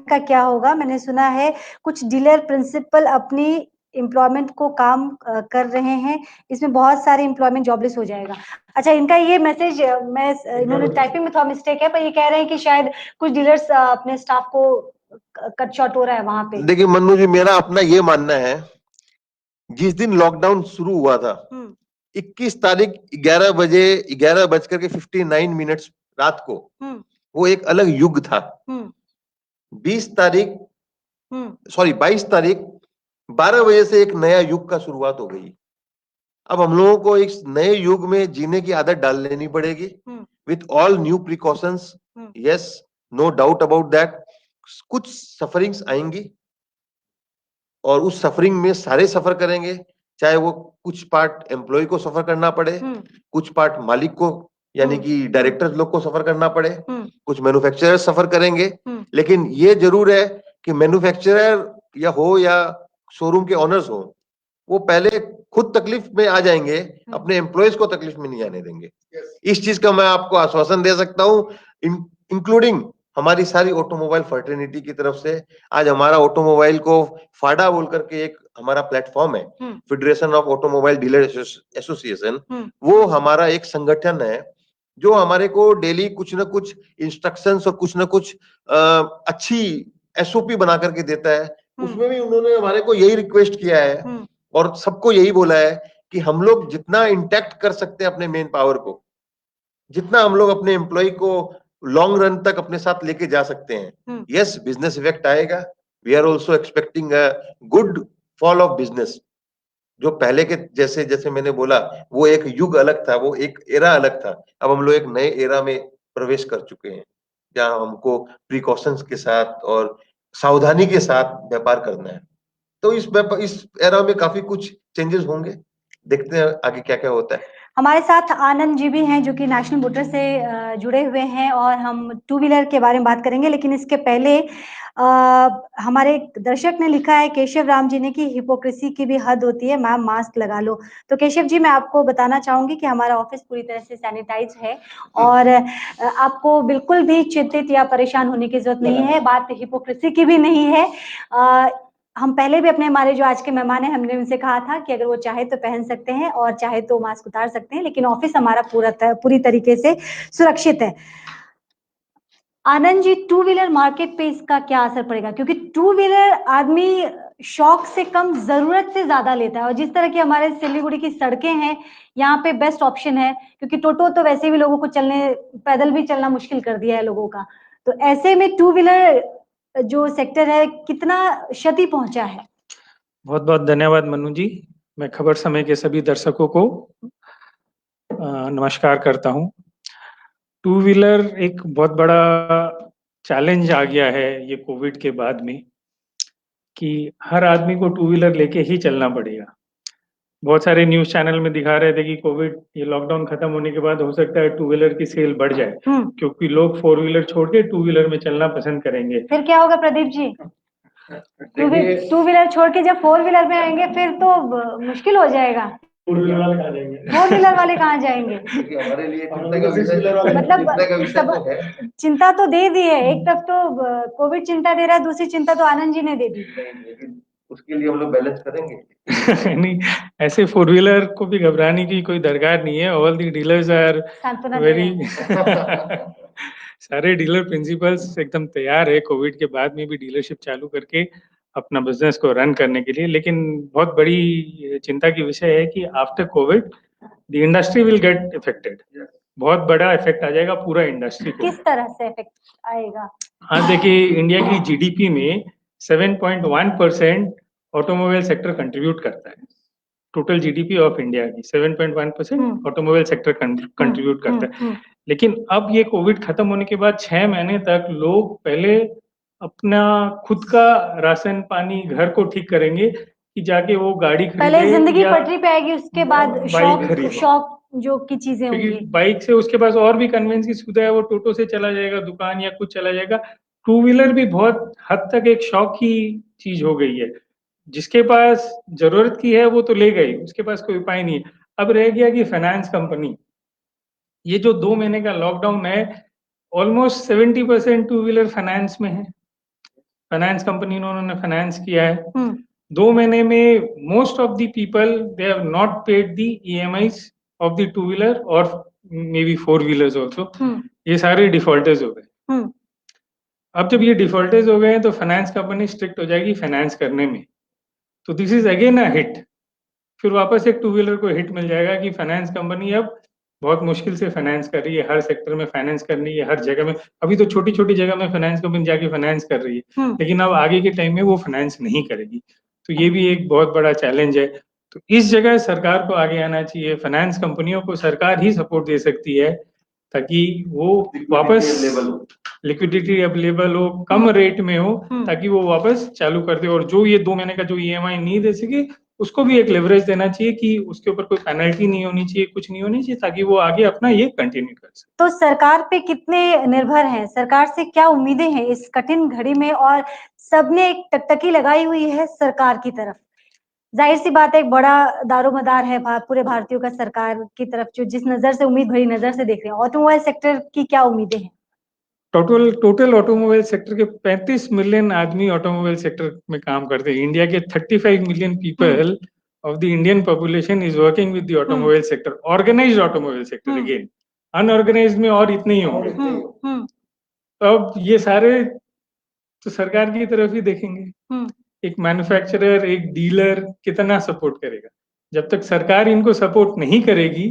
का क्या होगा? मैंने सुना है कुछ डीलर प्रिंसिपल अपनी एम्प्लॉयमेंट को काम कर रहे हैं, इसमें बहुत सारे एम्प्लॉयमेंट जॉबलेस हो जाएगा। अच्छा, इनका ये मैसेज, इन्होंने टाइपिंग में थोड़ा मिस्टेक है, पर ये कह रहे हैं कि शायद कुछ डीलर्स अपने स्टाफ को कट शॉर्ट हो रहा है वहां पे। देखिए मन्नू जी, मेरा अपना ये मानना है, जिस दिन लॉकडाउन शुरू हुआ था 21 तारीख 11 बज कर के 59 मिनट्स रात को, वो एक अलग युग था। 22 तारीख 12 बजे से एक नया युग का शुरुआत हो गई। अब हम लोगों को इस नए युग में जीने की आदत डाल लेनी पड़ेगी, with all new precautions. Yes, no doubt about that. कुछ सफरिंग्स आएंगी और उस सफरिंग में सारे सफर करेंगे, चाहे वो कुछ पार्ट एम्प्लॉय को सफर करना पड़े, कुछ पार्ट मालिक को यानी कि डायरेक्टर लोग को सफर करना पड़े, कुछ मैन्युफैक्चरर सफर करेंगे। लेकिन ये जरूर है कि मैन्युफैक्चरर या शोरूम के ऑनर्स हो, वो पहले खुद तकलीफ में आ जाएंगे, अपने एम्प्लॉयज को तकलीफ में नहीं आने देंगे। इस चीज का मैं आपको आश्वासन दे सकता हूँ, इंक्लूडिंग हमारी सारी ऑटोमोबाइल फर्टर्निटी की तरफ से। आज हमारा ऑटोमोबाइल को फाडा बोल करके एक हमारा प्लेटफॉर्म है, federation of automobile dealer association. वो हमारा एक संगठन है जो हमारे को डेली कुछ ना कुछ इंस्ट्रक्शंस और कुछ ना कुछ अच्छी एसओपी बना करके देता है। उसमें भी उन्होंने हमारे को यही रिक्वेस्ट किया है और सबको यही बोला है कि हम लोग जितना इंटैक्ट कर सकते हैं अपने मेन पावर को, जितना हम लोग अपने एम्प्लॉय को लॉन्ग रन तक अपने साथ लेके जा सकते हैं। यस, बिजनेस इफेक्ट आएगा। We are also expecting a good fall of business. जो पहले के जैसे जैसे मैंने बोला, वो एक युग अलग था, वो एक एरा अलग था। अब हम लोग एक नए एरा में प्रवेश कर चुके हैं, जहां हमको प्रिकॉशंस के साथ और सावधानी के साथ व्यापार करना है। तो इस एरा में काफी कुछ चेंजेस होंगे, देखते हैं आगे क्या क्या होता है। हमारे साथ आनंद जी भी हैं, जो कि नेशनल मोटर से जुड़े हुए हैं, और हम टू व्हीलर के बारे में बात करेंगे। लेकिन इसके पहले हमारे दर्शक ने लिखा है केशव राम जी ने कि हिपोक्रेसी की भी हद होती है, मैम मास्क लगा लो। तो केशव जी, मैं आपको बताना चाहूंगी कि हमारा ऑफिस पूरी तरह से सैनिटाइज है, और आपको बिल्कुल भी चिंतित या परेशान होने की जरूरत नहीं है। बात हिपोक्रेसी की भी नहीं है। हम पहले भी अपने, हमारे जो आज के मेहमान हैं, हमने उनसे कहा था कि अगर वो चाहे तो पहन सकते हैं और चाहे तो मास्क उतार सकते हैं, लेकिन ऑफिस हमारा पूरी तरीके से सुरक्षित है। Anand ji, two wheeler market पे इसका क्या असर पड़ेगा? क्योंकि टू व्हीलर आदमी शौक से कम जरूरत से ज्यादा लेता है, और जिस तरह की हमारे सिलीगुड़ी की सड़कें हैं, यहाँ पे बेस्ट ऑप्शन है, क्योंकि टोटो तो वैसे भी लोगों को चलने, पैदल भी चलना मुश्किल कर दिया है लोगों का। तो ऐसे में टू व्हीलर जो सेक्टर है, कितना क्षति पहुंचा है? बहुत बहुत धन्यवाद मनु जी। मैं खबर समय के सभी दर्शकों को नमस्कार करता हूं। टू व्हीलर एक बहुत बड़ा चैलेंज आ गया है ये कोविड के बाद में, कि हर आदमी को टू व्हीलर लेके ही चलना पड़ेगा। बहुत सारे न्यूज चैनल में दिखा रहे थे कि कोविड, ये लॉकडाउन खत्म होने के बाद हो सकता है टू व्हीलर की सेल बढ़ जाए, क्योंकि लोग फोर व्हीलर छोड़ के टू व्हीलर में चलना पसंद करेंगे। फिर क्या होगा प्रदीप जी? टू व्हीलर छोड़ के जब फोर व्हीलर में आएंगे फिर तो मुश्किल हो जाएगा। फोर व्हीलर वाले कहाँ जाएंगे? फोर व्हीलर वाले कहाँ जाएंगे? हमारे लिए चिंता का विषय, मतलब सब चिंता तो दे दी है, एक तरफ तो कोविड चिंता दे रहा है, दूसरी चिंता तो आनंद जी ने दे दी। लेकिन उसके लिए हम लोग बैलेंस करेंगे। नहीं, ऐसे फोर व्हीलर को भी घबराने की कोई दरकार नहीं है। All the dealers are very सारे डीलर प्रिंसिपल्स एकदम तैयार है कोविड के बाद में भी डीलरशिप चालू करके अपना बिजनेस को रन करने के लिए। लेकिन बहुत बड़ी चिंता की विषय है कि after Covid the industry will get affected. बहुत बड़ा इफेक्ट आ जाएगा पूरा इंडस्ट्री को। किस तरह से इफेक्ट आएगा? हाँ, देखिए, इंडिया की जीडीपी में 7.1% ऑटोमोबाइल सेक्टर कंट्रीब्यूट करता है। टोटल जीडीपी ऑफ इंडिया की 7.1% ऑटोमोबाइल सेक्टर कंट्रीब्यूट करता है। लेकिन अब ये कोविड खत्म होने के बाद 6 महीने तक लोग पहले अपना खुद का राशन पानी घर को ठीक करेंगे कि जाके वो गाड़ी खरीदे, पहले जिंदगी पटरी पे आएगी, उसके बाद शौक जो की चीजें होंगी। बाइक से उसके पास और भी कन्वेंस की सुविधा है, वो टोटो से चला जाएगा दुकान या कुछ चला जाएगा। टू व्हीलर भी बहुत हद तक एक शौक की चीज हो गई है। जिसके पास जरूरत की है वो तो ले गई, उसके पास कोई उपाय नहीं है। अब रह गया कि फाइनेंस कंपनी, ये जो 2 महीने का लॉकडाउन है, ऑलमोस्ट 70% टू व्हीलर फाइनेंस में है। फाइनेंस कंपनी ने उन्होंने फाइनेंस किया है। 2 महीने में most of the people they have not paid the EMIs of the two wheeler और may be four wheelers also. ये सारे डिफॉल्टर्स हो गए। अब जब ये डिफॉल्टर्स हो गए हैं तो फाइनेंस कंपनी स्ट्रिक्ट हो जाएगी फाइनेंस करने में। तो this is again a hit. फिर वापस एक टू व्हीलर को हिट मिल जाएगा कि फाइनेंस कंपनी अब बहुत मुश्किल से फाइनेंस कर रही है, हर सेक्टर में फाइनेंस करनी है, हर जगह में। अभी तो छोटी छोटी जगह में फाइनेंस कंपनी जाके फाइनेंस कर रही है, लेकिन अब आगे के टाइम में वो फाइनेंस नहीं करेगी। तो ये भी एक बहुत बड़ा चैलेंज है। तो इस जगह सरकार को आगे आना चाहिए। फाइनेंस कंपनियों को सरकार ही सपोर्ट दे सकती है ताकि वो वापस लिक्विडिटी अवेलेबल हो, कम रेट में हो, ताकि वो वापस चालू कर दे। और जो ये 2 महीने का जो EMI नहीं दे सके, उसको भी एक लेवरेज देना चाहिए कि उसके ऊपर कोई पेनल्टी नहीं होनी चाहिए, कुछ नहीं होनी चाहिए, ताकि वो आगे अपना ये कंटिन्यू कर सके। तो सरकार पे कितने निर्भर हैं? सरकार से क्या उम्मीदें हैं इस कठिन घड़ी में? और सबने एक टकटकी लगाई हुई है सरकार की तरफ। जाहिर सी बात है, एक बड़ा दारोमदार है पूरे भारतीयों का सरकार की तरफ, जो जिस नजर से, उम्मीद भरी नजर से देख रहे हैं। ऑटोमोबाइल सेक्टर की क्या उम्मीदें हैं? टोटल ऑटोमोबाइल सेक्टर के 35 मिलियन आदमी ऑटोमोबाइल सेक्टर में काम करते हैं। इंडिया के 35 million people of the Indian population is working with the automobile sector, organised automobile sector. Again unorganised में और इतने ही होंगे। अब ये सारे तो सरकार की तरफ ही देखेंगे। एक मैन्युफैक्चरर, एक डीलर कितना सपोर्ट करेगा? जब तक सरकार इनको सपोर्ट नहीं करेगी,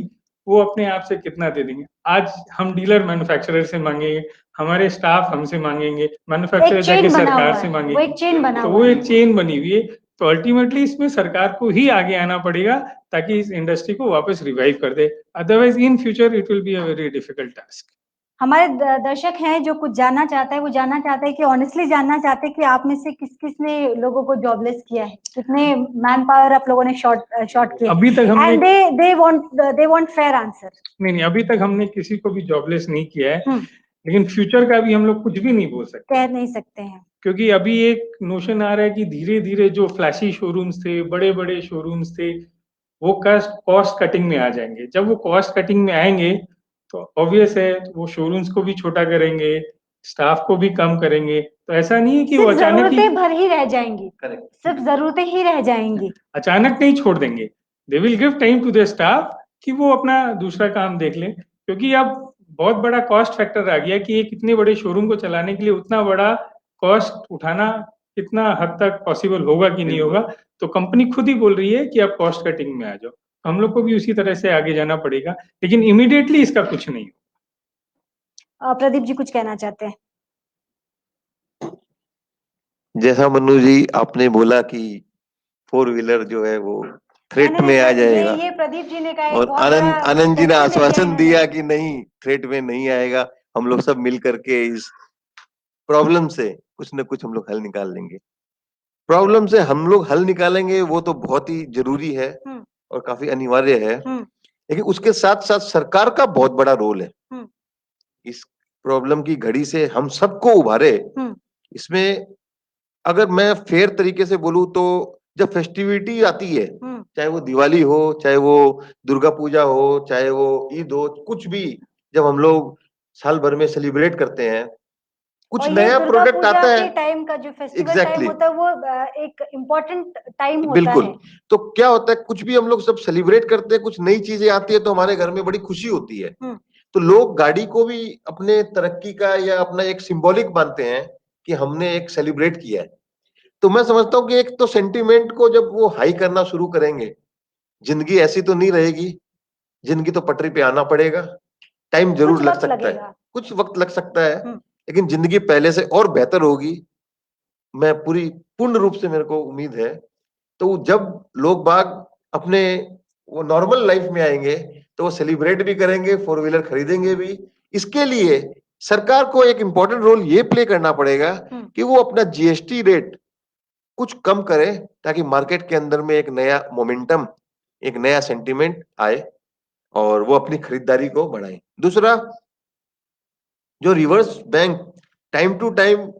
वो अपने आप से कितना दे देंगे? आज हम डीलर मैन्युफैक्चरर से मांगेंगे, हमारे स्टाफ हमसे मांगेंगे, मैन्युफैक्चरर जाके सरकार से मांगेंगे। वो एक चेन बना तो वो एक चेन बनी हुई है। तो अल्टीमेटली इसमें सरकार को ही आगे आना पड़ेगा ताकि इस इंडस्ट्री को वापस रिवाइव कर दे। Otherwise in future it will be a very difficult task. हमारे दर्शक हैं जो कुछ जानना चाहता है, वो जानना चाहते हैं कि ऑनेस्टली जानना चाहते हैं कि आप में से किस किस ने लोगों को जॉबलेस किया है, कितने मैन पावर आप लोगों ने शॉर्ट किया अभी तक हमने, and they want fair answer. नहीं, अभी तक हमने किसी को भी जॉबलेस नहीं किया है। लेकिन फ्यूचर का भी हम लोग कुछ भी नहीं बोल सकते, कह नहीं सकते हैं, क्योंकि अभी एक नोशन आ रहा है कि धीरे धीरे जो फ्लैशी शोरूम्स थे, बड़े बड़े शोरूम्स थे, वो कॉस्ट कटिंग में आ जाएंगे। जब वो कॉस्ट कटिंग में आएंगे तो ऑब्वियस है वो शोरूम्स को भी छोटा करेंगे, स्टाफ को भी कम करेंगे। तो ऐसा नहीं है कि वो अचानक ही भर ही रह जाएंगी, सिर्फ जरूरतें ही रह जाएंगी, अचानक नहीं छोड़ देंगे। They will give time to the staff कि वो अपना दूसरा काम देख लें। क्योंकि अब बहुत बड़ा कॉस्ट फैक्टर आ गया कि एक इतने बड़े शोरूम को चलाने के लिए उतना बड़ा कॉस्ट उठाना कितना हद तक पॉसिबल होगा कि नहीं होगा। तो कंपनी खुद ही बोल रही है कि आप कॉस्ट कटिंग में आ जाओ। हम लोग को भी उसी तरह से आगे जाना पड़ेगा, लेकिन इमीडिएटली इसका कुछ नहीं हो। प्रदीप जी कुछ कहना चाहते हैं? जैसा मनु जी आपने बोला कि 4 व्हीलर जो है वो थ्रेट में आ जाएगा, ये प्रदीप जी ने कहा एक और बहुत बड़ा आनंद जी ने statement दे दिया आश्वासन इन्होंने। दिया कि नहीं, थ्रेट में नहीं आएगा, हम लोग सब मिल करके इस प्रॉब्लम से कुछ न कुछ हम लोग हल निकाल लेंगे। प्रॉब्लम से हम लोग हल निकालेंगे वो तो बहुत ही जरूरी है और काफी अनिवार्य है, लेकिन उसके साथ साथ सरकार का बहुत बड़ा रोल है इस प्रॉब्लम की घड़ी से हम सबको उभारे। इसमें अगर मैं फेयर तरीके से बोलूं तो जब फेस्टिविटी आती है, चाहे वो दिवाली हो, चाहे वो दुर्गा पूजा हो, चाहे वो ईद हो, कुछ भी जब हम लोग साल भर में सेलिब्रेट करते हैं, कुछ नया प्रोडक्ट आता है। टाइम का जो फेस्टिवल टाइम होता है वो एक इम्पोर्टेंट टाइम होता बिल्कुल। है। तो क्या होता है, कुछ भी हम लोग सब सेलिब्रेट करते हैं, कुछ नई चीजें आती है तो हमारे घर में बड़ी खुशी होती है। तो लोग गाड़ी को भी अपने तरक्की का या अपना एक सिंबॉलिक मानते हैं कि हमने एक सेलिब्रेट किया है। तो मैं समझता हूँ कि एक तो सेंटिमेंट को जब वो हाई करना शुरू करेंगे, जिंदगी ऐसी तो नहीं रहेगी, जिंदगी तो पटरी पे आना पड़ेगा। टाइम जरूर लग सकता है, कुछ वक्त लग सकता है, लेकिन जिंदगी पहले से और बेहतर होगी, मैं पूर्ण रूप से मेरे को उम्मीद है। तो जब लोग बाग अपने वो नॉर्मल लाइफ में आएंगे तो वो सेलिब्रेट भी करेंगे, 4 व्हीलर खरीदेंगे भी। इसके लिए सरकार को एक इंपॉर्टेंट रोल ये प्ले करना पड़ेगा कि वो अपना जीएसटी रेट कुछ कम करे, ताकि मार्केट के अंदर में एक नया मोमेंटम, एक नया सेंटिमेंट आए और वो अपनी खरीदारी को बढ़ाए। दूसरा, जो reverse bank time to time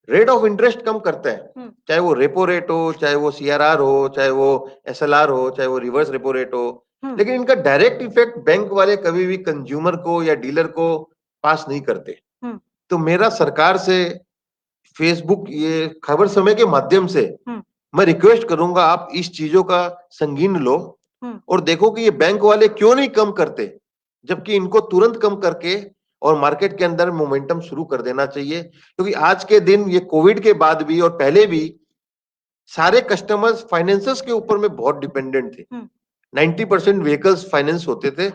rate of interest कम करते हैं, चाहे वो रेपो रेट हो, चाहे वो सीआरआर हो, चाहे वो एसएलआर हो, चाहे वो रिवर्स रेपो रेट हो, लेकिन इनका डायरेक्ट इफेक्ट बैंक वाले कभी भी कंज्यूमर को या डीलर को पास नहीं करते। तो मेरा सरकार से, फेसबुक ये खबर समय के माध्यम से मैं रिक्वेस्ट करूंगा, आप इस चीजों का संगीन लो और देखो कि ये बैंक वाले क्यों नहीं कम करते, जबकि इनको तुरंत कम करके और मार्केट के अंदर मोमेंटम शुरू कर देना चाहिए। क्योंकि आज के दिन ये कोविड के बाद भी और पहले भी सारे कस्टमर्स फाइनेंसर्स के ऊपर में बहुत डिपेंडेंट थे। 90% व्हीकल्स फाइनेंस होते थे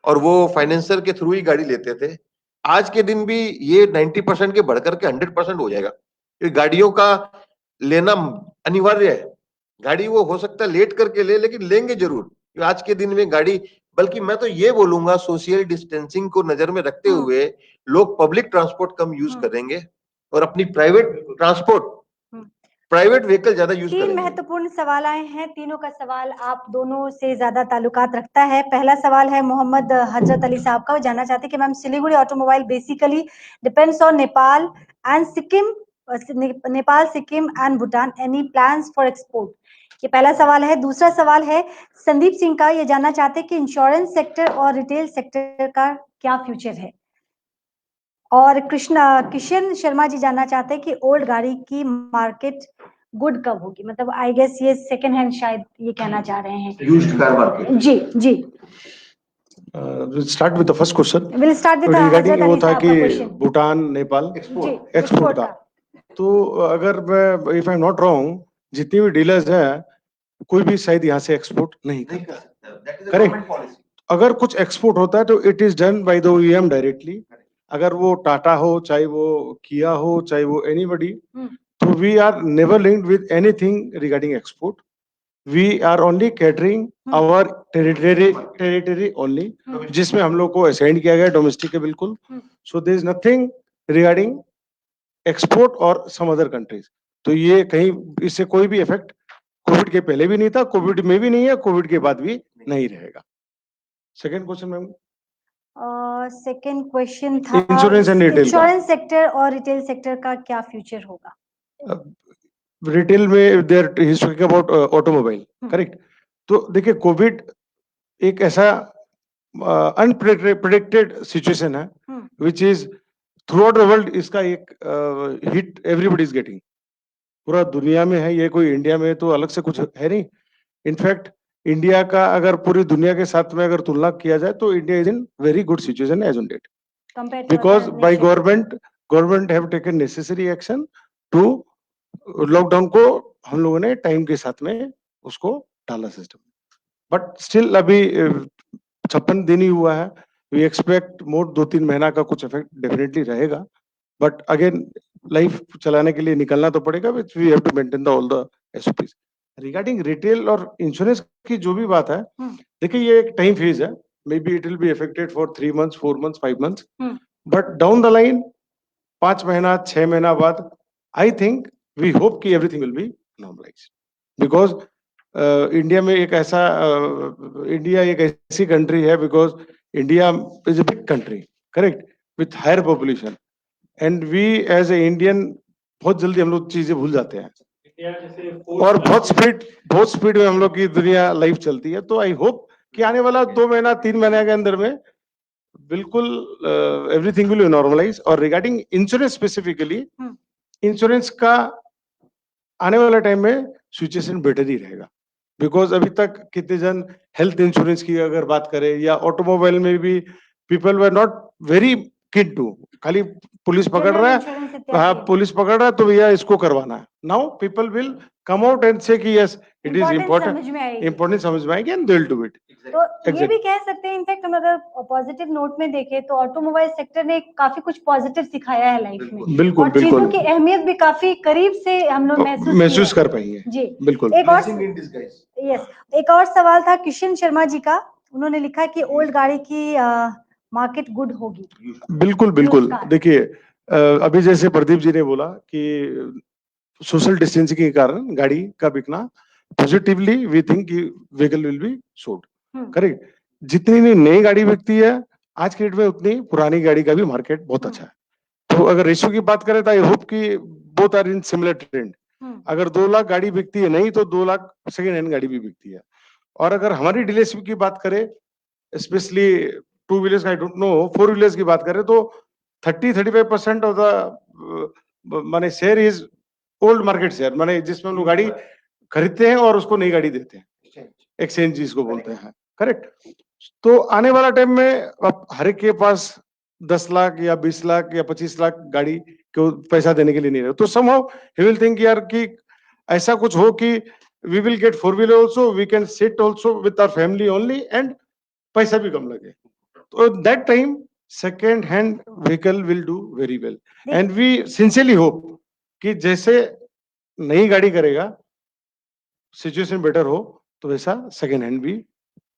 और वो फाइनेंसर के थ्रू ही गाड़ी लेते थे। आज के दिन भी ये 90% के बढ़कर के 100% हो जाएगा। गाड़ियों का लेना अनिवार्य है। गाड़ी वो हो सकता है लेट करके ले, लेकिन लेंगे जरूर। आज के दिन में गाड़ी, बल्कि मैं तो ये बोलूंगा सोशल डिस्टेंसिंग को नजर में रखते हुए लोग पब्लिक ट्रांसपोर्ट कम यूज करेंगे और अपनी प्राइवेट व्हीकल ज्यादा यूज करेंगे। 3 महत्वपूर्ण सवाल आए हैं, तीनों का सवाल आप दोनों से ज्यादा ताल्लुकात रखता है। पहला सवाल है मोहम्मद हजरत अली साहब का, वो जानना चाहते हैं कि ma'am Siliguri automobile basically depends on Nepal and Sikkim, Nepal, Sikkim and Bhutan, any plans for export? ये पहला सवाल है। दूसरा सवाल है संदीप सिंह का, ये जानना चाहते हैं कि इंश्योरेंस सेक्टर और रिटेल सेक्टर का क्या फ्यूचर है? और किशन शर्मा जी जानना चाहते हैं कि ओल्ड गाड़ी की मार्केट गुड कब होगी? मतलब आई गेस ये सेकंड हैंड शायद ये कहना चाह रहे हैं, यूज्ड कार मार्केट। जी जी। We'll start with the first question. We'll start with Regarding वो था कि question. भूटान, नेपाल एक्सपोर्ट का, तो अगर मैं if I am not wrong, जितनी भी डीलर्स हैं कोई भी शायद यहाँ से एक्सपोर्ट नहीं कर सकता। करेक्ट। अगर कुछ एक्सपोर्ट होता है तो it is done by the OEM directly. अगर वो टाटा हो, चाहे वो किया हो, चाहे वो एनीबडी, तो we are never linked with anything regarding export. We are only catering our territory only, जिसमें हम लोग को असाइन किया गया डोमेस्टिक के बिल्कुल। So there is nothing regarding export और सम अदर कंट्रीज। तो ये कहीं इससे कोई भी इफेक्ट कोविड के पहले भी नहीं था, कोविड में भी नहीं है, कोविड के बाद भी नहीं रहेगा। Second question ma'am. Second question था insurance and retail, insurance sector और रिटेल सेक्टर का क्या फ्यूचर होगा? रिटेल में there he is talking about automobile, correct. तो देखिए कोविड एक ऐसा अनप्रेडिक्टेड सिचुएशन है which is throughout the world, इसका एक हिट एवरीबडी इज गेटिंग, पूरा दुनिया में है ये, कोई इंडिया में तो अलग से कुछ है नहीं। इनफैक्ट इंडिया का अगर पूरी दुनिया के साथ में अगर तुलना किया जाए तो India is in very good situation as on date. compared to because other by nations. government have taken necessary action to lockdown को हम लोगों ने टाइम के साथ में उसको डाला सिस्टम, बट स्टिल अभी 56 दिन ही हुआ है. वी एक्सपेक्ट मोर 2-3 महीना का कुछ इफेक्ट डेफिनेटली रहेगा, बट अगेन लाइफ चलाने के लिए निकलना तो पड़ेगा, which we have to maintain the all the SOPs. Regarding retail और इंश्योरेंस की जो भी बात है, देखिए ये एक टाइम फेज है, may be it will be affected for 3 months, 4 months, 5 months, but down the line 5 महीना 6 महीना बाद आई थिंक वी होप कि everything will be normalised, because India में एक ऐसा इंडिया एक ऐसी कंट्री है, because India is a big country, correct, with higher population, and we as a Indian बहुत जल्दी हम लोग चीजें भूल जाते हैं, और बहुत स्पीड में हम लोग की दुनिया लाइफ चलती है. तो आई होप कि आने वाला 2 महीना 3 महीने के अंदर में बिल्कुल एवरीथिंग विल नॉर्मलाइज. और रिगार्डिंग इंश्योरेंस स्पेसिफिकली, इंश्योरेंस का आने वाला टाइम में सिचुएशन बेटर ही रहेगा, बिकॉज अभी तक कितने जन हेल्थ इंश्योरेंस की अगर बात करें, या ऑटोमोबाइल में भी people were not very keen to, खाली पुलिस पकड़ रहा है, हाँ पुलिस पकड़ रहा है तो भैया इसको करवाना है. Now people will come out and से कि yes it is important, important समझ में आएगी, and they will do it. तो ये भी कह सकते हैं, इनफैक्ट हम अगर पॉजिटिव नोट में देखें तो ऑटोमोबाइल सेक्टर ने काफी कुछ पॉजिटिव सिखाया है लाइफ में, बिल्कुल और चीजों की अहमियत भी काफी करीब से हम लोग महसूस कर पाएंगे. जी बिल्कुल. एक और सवाल था किशन शर्मा जी का, उन्होंने लिखा कि ओल्ड गाड़ी की मार्केट गुड होगी. बिल्कुल बिल्कुल. देखिए अभी जैसे प्रदीप जी ने बोला कि सोशल डिस्टेंसिंग के कारण गाड़ी का बिकना positively, we think vehicle will be sold, correct. जितनी नई गाड़ी बिकती है आज के डेट में, उतनी पुरानी गाड़ी का भी मार्केट बहुत अच्छा है. तो अगर रेशियो की बात करें तो आई होप कि both are in similar trend. अगर 2 लाख गाड़ी बिकती है नहीं, तो 2 लाख सेकेंड हैंड गाड़ी भी बिकती है. और अगर हमारी डीलरशिप की बात करें, specially 2 wheelers, I don't know 4 wheelers की बात करें, तो 30-35% ऑफ द माने share is old market share, माने जिसमें हम लोग गाड़ी खरीदते हैं और उसको नई गाड़ी देते हैं, एक्सचेंज जिसको बोलते हैं, करेक्ट. तो आने वाला टाइम में अब हर एक के पास 10 लाख या 20 लाख या 25 लाख गाड़ी को पैसा देने के लिए नहीं रहे, तो समहाउ ही विल थिंक यार कि ऐसा कुछ हो कि we will get 4 wheeler also, we can sit also with our family only, and पैसा भी कम लगे. तो that time second hand vehicle will do very well, and we sincerely hope कि जैसे नई गाड़ी करेगा सिचुएशन बेटर हो, तो वैसा सेकेंड हैंड भी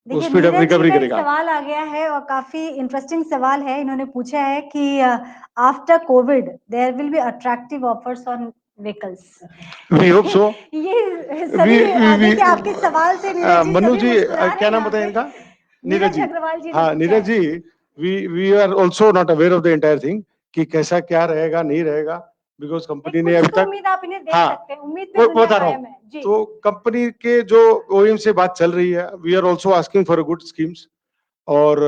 उस स्पीड ऑफ रिकवरी करेगा. सवाल आ गया है और काफी इंटरेस्टिंग सवाल है. इन्होंने पूछा है कि after COVID there will be attractive offers on vehicles. We hope so. ये सभी देखिए आपके सवाल से मनु जी, क्या नाम बताया इनका? नीरज जी. हाँ Neeraj ji, we are also not aware of the entire thing कि कैसा क्या रहेगा नहीं रहेगा, बिकॉज कंपनी ने अभी तक, उम्मीद आप इन्हें दे हाँ, सकते हैं, उम्मीद पे दुनिया कायम है जी. तो कंपनी के जो ओएम से बात चल रही है, we are also asking for good schemes, और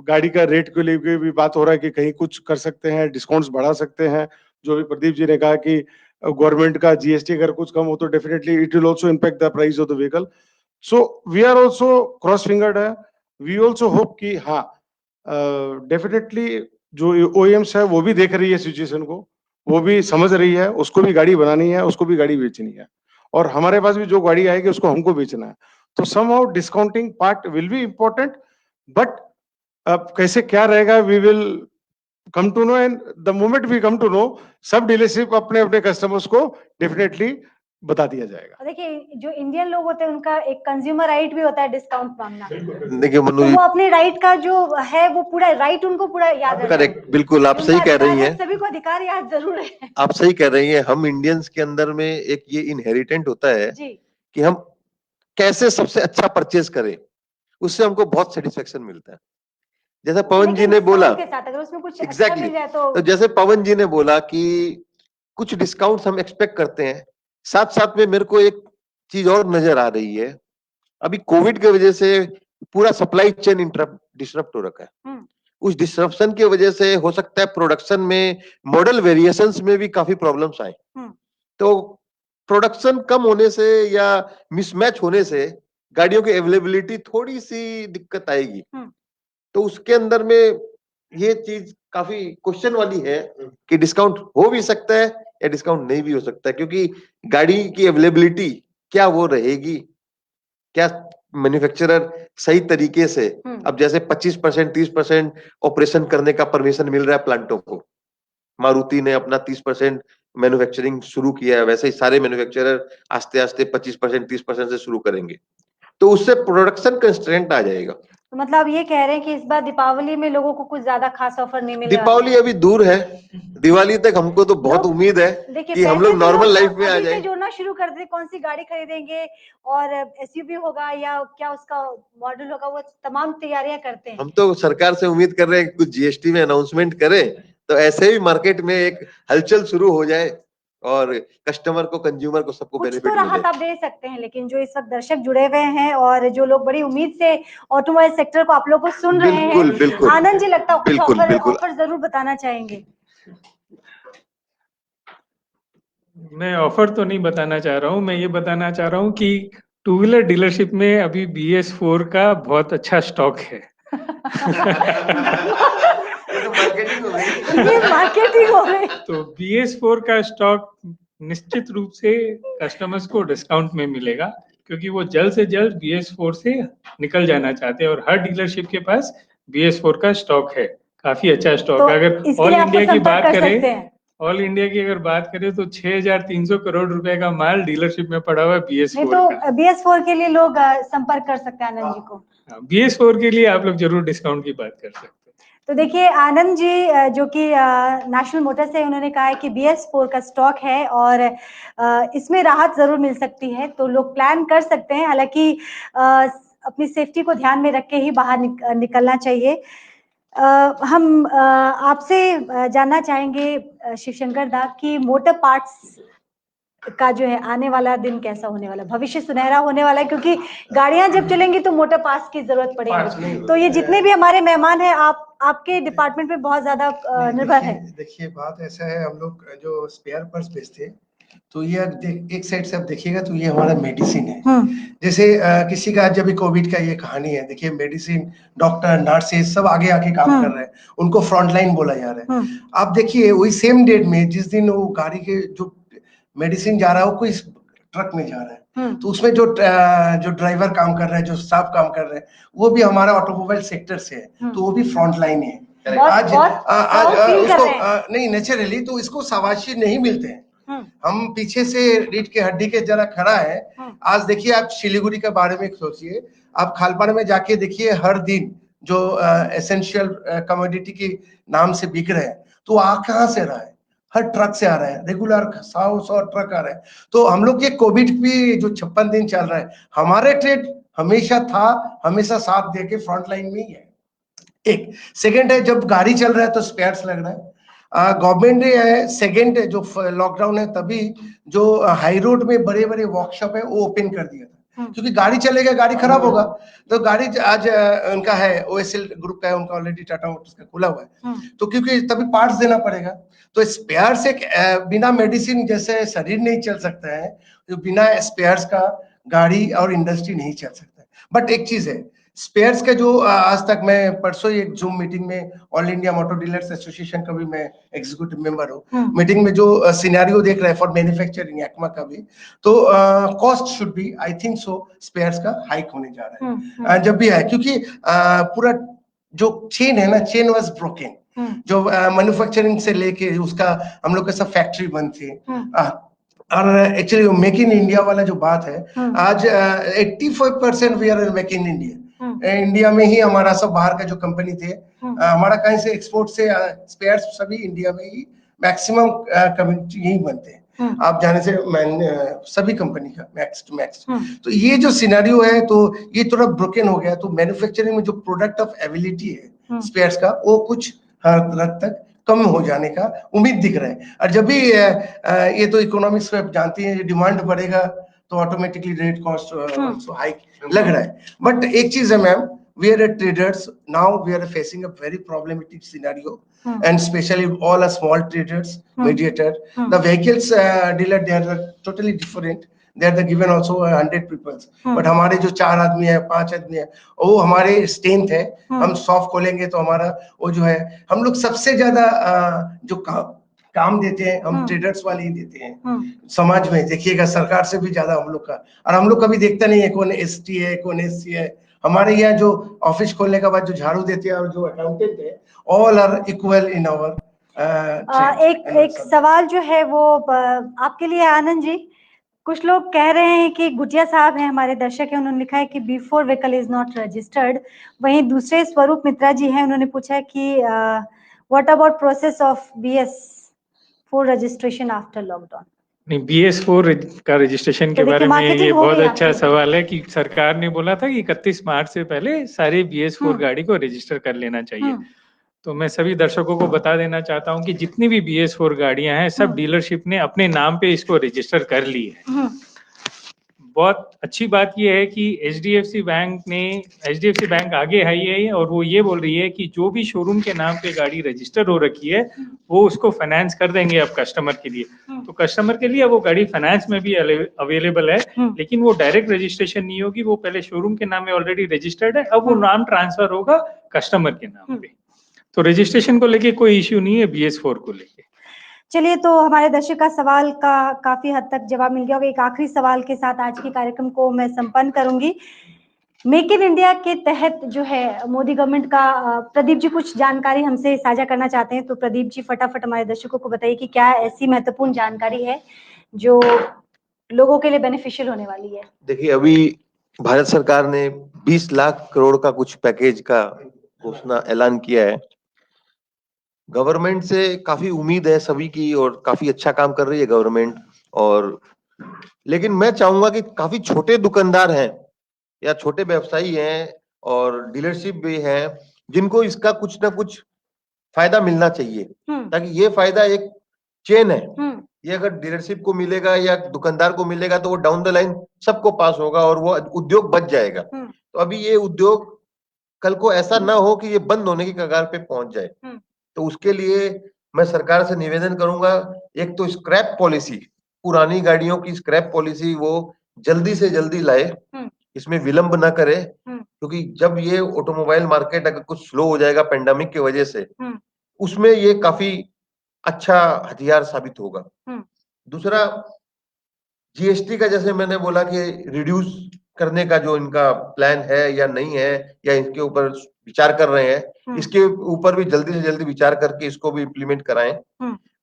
गाड़ी का रेट को लेकर भी बात हो रहा है कि कहीं कुछ कर सकते हैं, डिस्काउंट्स बढ़ा सकते हैं. जो भी प्रदीप जी ने कहा कि गवर्नमेंट का जीएसटी अगर कुछ कम हो तो definitely it will also impact the price of the vehicle. So we are also cross fingered है. वी ऑल्सो होप कि हाँ डेफिनेटली जो ओएम्स है वो भी देख रही है सिचुएशन को, वो भी समझ रही है, उसको भी गाड़ी बनानी है, उसको भी गाड़ी बेचनी है, और हमारे पास भी जो गाड़ी आएगी उसको हमको बेचना है. तो somehow discounting part will be important, but अब कैसे क्या रहेगा we will come to know, and the moment we come to know, सब डीलरशिप अपने अपने कस्टमर्स को डेफिनेटली बता दिया जाएगा. देखिए जो इंडियन लोग होते हैं उनका एक कंज्यूमर राइट भी होता है डिस्काउंट मांगना. देखिए मनु, तो वो अपने राइट का जो है वो पूरा राइट उनको पूरा याद है. करेक्ट, बिल्कुल आप सही कह रही हैं. सभी को अधिकार याद जरूर है. आप सही कह रही हैं. हम इंडियंस के अंदर में एक ये इनहेरिटेंट होता है जी. कि हम कैसे सबसे अच्छा परचेज करें, उससे हमको बहुत सेटिस्फेक्शन मिलता है. जैसे पवन जी ने बोला, अगर उसमें कुछ एग्जैक्टली अच्छा मिल जाए तो जैसे पवन जी ने बोला कि कुछ डिस्काउंट्स हम एक्सपेक्ट करते हैं. साथ साथ में मेरे को एक चीज और नजर आ रही है, अभी कोविड की वजह से पूरा सप्लाई चेन डिस्टर्ब हो रखा है. उस डिस्ट्रप्शन की वजह से हो सकता है प्रोडक्शन में, मॉडल वेरिएशंस में भी काफी प्रॉब्लम्स आए. तो प्रोडक्शन कम होने से या मिसमैच होने से गाड़ियों की अवेलेबिलिटी थोड़ी सी दिक्कत आएगी. तो उसके अंदर में ये चीज काफी क्वेश्चन वाली है कि डिस्काउंट हो भी सकता है या डिस्काउंट नहीं भी हो सकता है, क्योंकि गाड़ी की अवेलेबिलिटी क्या वो रहेगी, क्या मैन्युफैक्चरर सही तरीके से, अब जैसे 25% 30% ऑपरेशन करने का परमिशन मिल रहा है प्लांटों को, मारुति ने अपना 30% मैन्युफैक्चरिंग शुरू किया है, वैसे ही सारे मैन्युफैक्चरर आस्ते आस्ते 25% 30% से शुरू करेंगे, तो उससे प्रोडक्शन कंस्ट्रेंट आ जाएगा। तो मतलब आप ये कह रहे हैं कि इस बार दीपावली में लोगों को कुछ ज्यादा खास ऑफर नहीं मिलने वाला दीपावली है। अभी दूर है, दिवाली तक हमको तो बहुत लोग उम्मीद है देखिए कि हम पैसे लोग तो नॉर्मल लाइफ लोग में आ अभी से जाए। जोड़ना शुरू कर दे, कौन सी गाड़ी खरीदेंगे और एसयूवी होगा या क्या उसका मॉडल होगा, वो तमाम तैयारियां करते हैं। हम तो सरकार से उम्मीद कर रहे हैं कि कुछ जीएसटी में अनाउंसमेंट करें तो ऐसे ही मार्केट में एक हलचल शुरू हो जाए और कस्टमर को, कंज्यूमर को, सबको कुछ तो बेनिफिट राहत मिले। आप दे सकते हैं, लेकिन जो इस वक्त दर्शक जुड़े हुए हैं और जो लोग बड़ी उम्मीद से ऑटोमोबाइल सेक्टर को, आप लोग को सुन रहे हैं, बिल्कुल बिल्कुल आनंद जी लगता है कुछ बिल्कुल ऑफर बिल्कुल। ऑफर जरूर बताना चाहेंगे। मैं ऑफर तो नहीं बताना चाह रहा हूँ, मैं ये बताना चाह रहा हूँ कि टू व्हीलर डीलरशिप में अभी BS4 का बहुत अच्छा स्टॉक है। ये तो मार्केटिंग हो गई। ये मार्केटिंग हो गई। तो BS4 का स्टॉक निश्चित रूप से कस्टमर्स को डिस्काउंट में मिलेगा, क्योंकि वो जल्द से जल्द BS4 से निकल जाना चाहते हैं और हर डीलरशिप के पास BS4 का स्टॉक है, काफी अच्छा स्टॉक तो है। अगर इसके ऑल लिए आपको इंडिया की संपर्क बात कर करें, सकते हैं। ऑल इंडिया की अगर बात करें तो 6,300 करोड़ रुपए का माल डीलरशिप में पड़ा हुआ है नहीं BS4 तो का। BS4 के लिए लोग संपर्क कर सकते हैं आनंद जी को। BS4 के लिए आप लोग जरूर डिस्काउंट की बात कर सकते हैं। तो देखिए आनंद जी जो कि नेशनल मोटर्स से, उन्होंने कहा है कि BS4 का स्टॉक है और इसमें राहत जरूर मिल सकती है, तो लोग प्लान कर सकते हैं। हालांकि अपनी सेफ्टी को ध्यान में रख के ही बाहर निकलना चाहिए। हम आपसे जानना चाहेंगे शिवशंकर दा की मोटर पार्ट्स का जो है आने वाला दिन कैसा होने वाला, भविष्य सुनहरा होने वाला है, क्योंकि गाड़ियां जब चलेंगी तो मोटर पार्ट्स की जरूरत पड़ेगी। तो ये जितने भी हमारे मेहमान हैं, आपके डिपार्टमेंट पे बहुत ज्यादा निर्भर है। देखिए बात ऐसा है, हम लोग जो स्पेयर पार्ट्स बेचते हैं, तो ये एक साइड से आप देखिएगा तो ये हमारा मेडिसिन है। जैसे किसी का जब भी कोविड का ये कहानी है, देखिए मेडिसिन, डॉक्टर, नर्सेस सब आगे आके काम कर रहे हैं, उनको फ्रंट लाइन बोला जा रहा है। आप देखिए वही सेम डेट में जिस दिन वो गाड़ी के जो मेडिसिन जा रहा है वो कोई ट्रक में जा रहा है, तो उसमें जो ड्राइवर काम कर रहा है, जो स्टाफ काम कर रहे हैं, वो भी हमारा ऑटोमोबाइल सेक्टर से है, तो वो भी फ्रंट लाइन है। आज उसको नहीं नेचुरली तो इसको शाबाशी नहीं मिलते हैं। हम पीछे से रीढ़ की हड्डी के जरा खड़ा है। आज देखिए आप सिलीगुड़ी के बारे में सोचिए, आप खालपाड़ में जाके देखिए, हर दिन जो एसेंशियल कमोडिटी के नाम से बिक रहे हैं, तो आ कहाँ से रहा है? हर ट्रक से आ रहा है, रेगुलर 100 ट्रक आ रहा है। तो हम लोग के कोविड भी जो 56 दिन चल रहा है, हमारे ट्रेड हमेशा था, हमेशा साथ दे के फ्रंट लाइन में ही है। एक सेकंड है, जब गाड़ी चल रहा है तो स्पेयर्स लग रहा है। गवर्नमेंट ने सेकंड जो लॉकडाउन है तभी जो हाई रोड में बड़े बड़े वर्कशॉप है वो ओपन कर दिया था, क्योंकि गाड़ी चलेगा, गाड़ी खराब होगा, तो गाड़ी आज उनका है OSL ग्रुप का है, उनका ऑलरेडी टाटा मोटर्स का खुला हुआ है, तो क्योंकि तभी पार्ट्स देना पड़ेगा। तो स्पेयर्स एक बिना मेडिसिन जैसे शरीर नहीं चल सकता है, तो बिना स्पेयर्स का गाड़ी और इंडस्ट्री नहीं चल सकता है। बट एक चीज है, स्पेयर्स का जो आज तक, मैं परसों एक जूम मीटिंग में all India motor dealers association का भी मैं एग्जीक्यूटिव मेंबर हूँ, मीटिंग में जो सिनेरियो देख रहे हैं फॉर मैन्युफैक्चरिंग एक्मा का भी, तो cost should be, I think so, spares का हाइक होने जा रहा है जब भी है, क्योंकि पूरा जो चेन है ना, चेन वाज ब्रोकन, जो मैन्युफैक्चरिंग से लेके उसका हम लोग का सब फैक्ट्री बंद थी। और एक्चुअली मेक इन इंडिया वाला जो बात है, आज 85% we are make in India, India में ही हमारा सब, बाहर का जो कंपनी थे हमारा कहीं से एक्सपोर्ट से स्पेयर्स सभी इंडिया में ही मैक्सिमम कम्युनिटी यही बनते हैं। आप जाने से सभी कंपनी का मैक्स टू मैक्स। तो ये जो सिनेरियो है, तो ये थोड़ा ब्रोकन हो गया, तो मैन्युफैक्चरिंग में जो प्रोडक्ट ऑफ एबिलिटी है स्पेयर्स का, वो कुछ हद तक कम हो जाने का उम्मीद दिख रहा है। और जब भी ये तो इकोनॉमिक्स में जानती हैं, डिमांड बढ़ेगा तो automatically rate cost also hike लग रहा है। बट एक चीज है ma'am, we are traders now, we are facing a very problematic scenario, and especially all are small traders, mediator, the vehicles dealer, they are totally different, they are the given also 100 people, but हमारे जो 4 आदमी है 5 आदमी है वो हमारे strength है। हम शॉप खोलेंगे तो हमारा वो जो है हम लोग सबसे ज्यादा जो काम देते हैं हम ट्रेडर्स वाले ही देते हैं समाज में। देखिएगा सरकार से भी ज्यादा हम लोग का, और हम लोग कभी देखता नहीं है कौन ST है कौन SC है। हमारे यहाँ जो ऑफिस खोलने के बाद जो झाड़ू देते हैं और जो अकाउंटेंट है all are equal in our. एक सवाल जो है वो आपके लिए आनंद जी, कुछ लोग कह रहे हैं कि गुटिया साहब हैं, हमारे दर्शक हैं, उन्होंने लिखा है कि before vehicle is not registered. वहीं दूसरे स्वरूप मित्रा जी हैं, उन्होंने पूछा है कि what about process of BS4 registration after lockdown. नहीं, BS4 का रजिस्ट्रेशन के बारे में ये बहुत अच्छा सवाल है कि सरकार ने बोला था कि 31 मार्च से पहले सारे BS4 गाड़ी को रजिस्टर कर लेना चाहिए। तो मैं सभी दर्शकों को बता देना चाहता हूं कि जितनी भी BS4 गाड़ियां हैं सब डीलरशिप ने अपने नाम पे इसको रजिस्टर कर ली है। बहुत अच्छी बात यह है कि HDFC बैंक आगे आई है और वो ये बोल रही है कि जो भी शोरूम के नाम पे गाड़ी रजिस्टर हो रखी है वो उसको फाइनेंस कर देंगे अब कस्टमर के लिए। तो कस्टमर के लिए वो गाड़ी फाइनेंस में भी अवेलेबल है, लेकिन वो डायरेक्ट रजिस्ट्रेशन नहीं होगी, वो पहले शोरूम के नाम में ऑलरेडी रजिस्टर्ड है, अब वो नाम ट्रांसफर होगा कस्टमर के नाम पे। तो रजिस्ट्रेशन को लेके कोई इश्यू नहीं है BS4 को लेके। चलिए, तो हमारे दर्शक का सवाल का काफी हद तक जवाब मिल गया होगा। एक आखिरी सवाल के साथ आज के कार्यक्रम को मैं संपन्न करूंगी। मेक इन इंडिया के तहत जो है मोदी गवर्नमेंट का, प्रदीप जी कुछ जानकारी हमसे साझा करना चाहते हैं, तो प्रदीप जी फटाफट हमारे दर्शकों को बताइए कि क्या ऐसी महत्वपूर्ण जानकारी है जो लोगों के लिए बेनिफिशियल होने वाली है। देखिए, अभी भारत सरकार ने 20 लाख करोड़ का कुछ पैकेज का घोषणा ऐलान किया है। गवर्नमेंट से काफी उम्मीद है सभी की और काफी अच्छा काम कर रही है गवर्नमेंट। और लेकिन मैं चाहूंगा कि काफी छोटे दुकानदार हैं या छोटे व्यवसायी हैं और डीलरशिप भी है जिनको इसका कुछ ना कुछ फायदा मिलना चाहिए, ताकि ये फायदा एक चेन है। ये अगर डीलरशिप को मिलेगा या दुकानदार को मिलेगा तो वो डाउन द लाइन सबको पास होगा और वो उद्योग बच जाएगा। तो अभी ये उद्योग कल को ऐसा ना हो कि ये बंद होने की कगार पे पहुंच जाए। तो उसके लिए मैं सरकार से निवेदन करूंगा, एक तो स्क्रैप पॉलिसी, पुरानी गाड़ियों की स्क्रैप पॉलिसी वो जल्दी से जल्दी लाए, इसमें विलंब ना करे, क्योंकि जब ये ऑटोमोबाइल मार्केट अगर कुछ स्लो हो जाएगा पेंडेमिक की वजह से, उसमें ये काफी अच्छा हथियार साबित होगा। दूसरा, GST का जैसे मैंने बोला कि रिड्यूस करने का जो इनका प्लान है या नहीं है, या इसके ऊपर विचार कर रहे हैं, इसके ऊपर भी जल्दी से जल्दी विचार करके इसको भी इम्प्लीमेंट कराएं।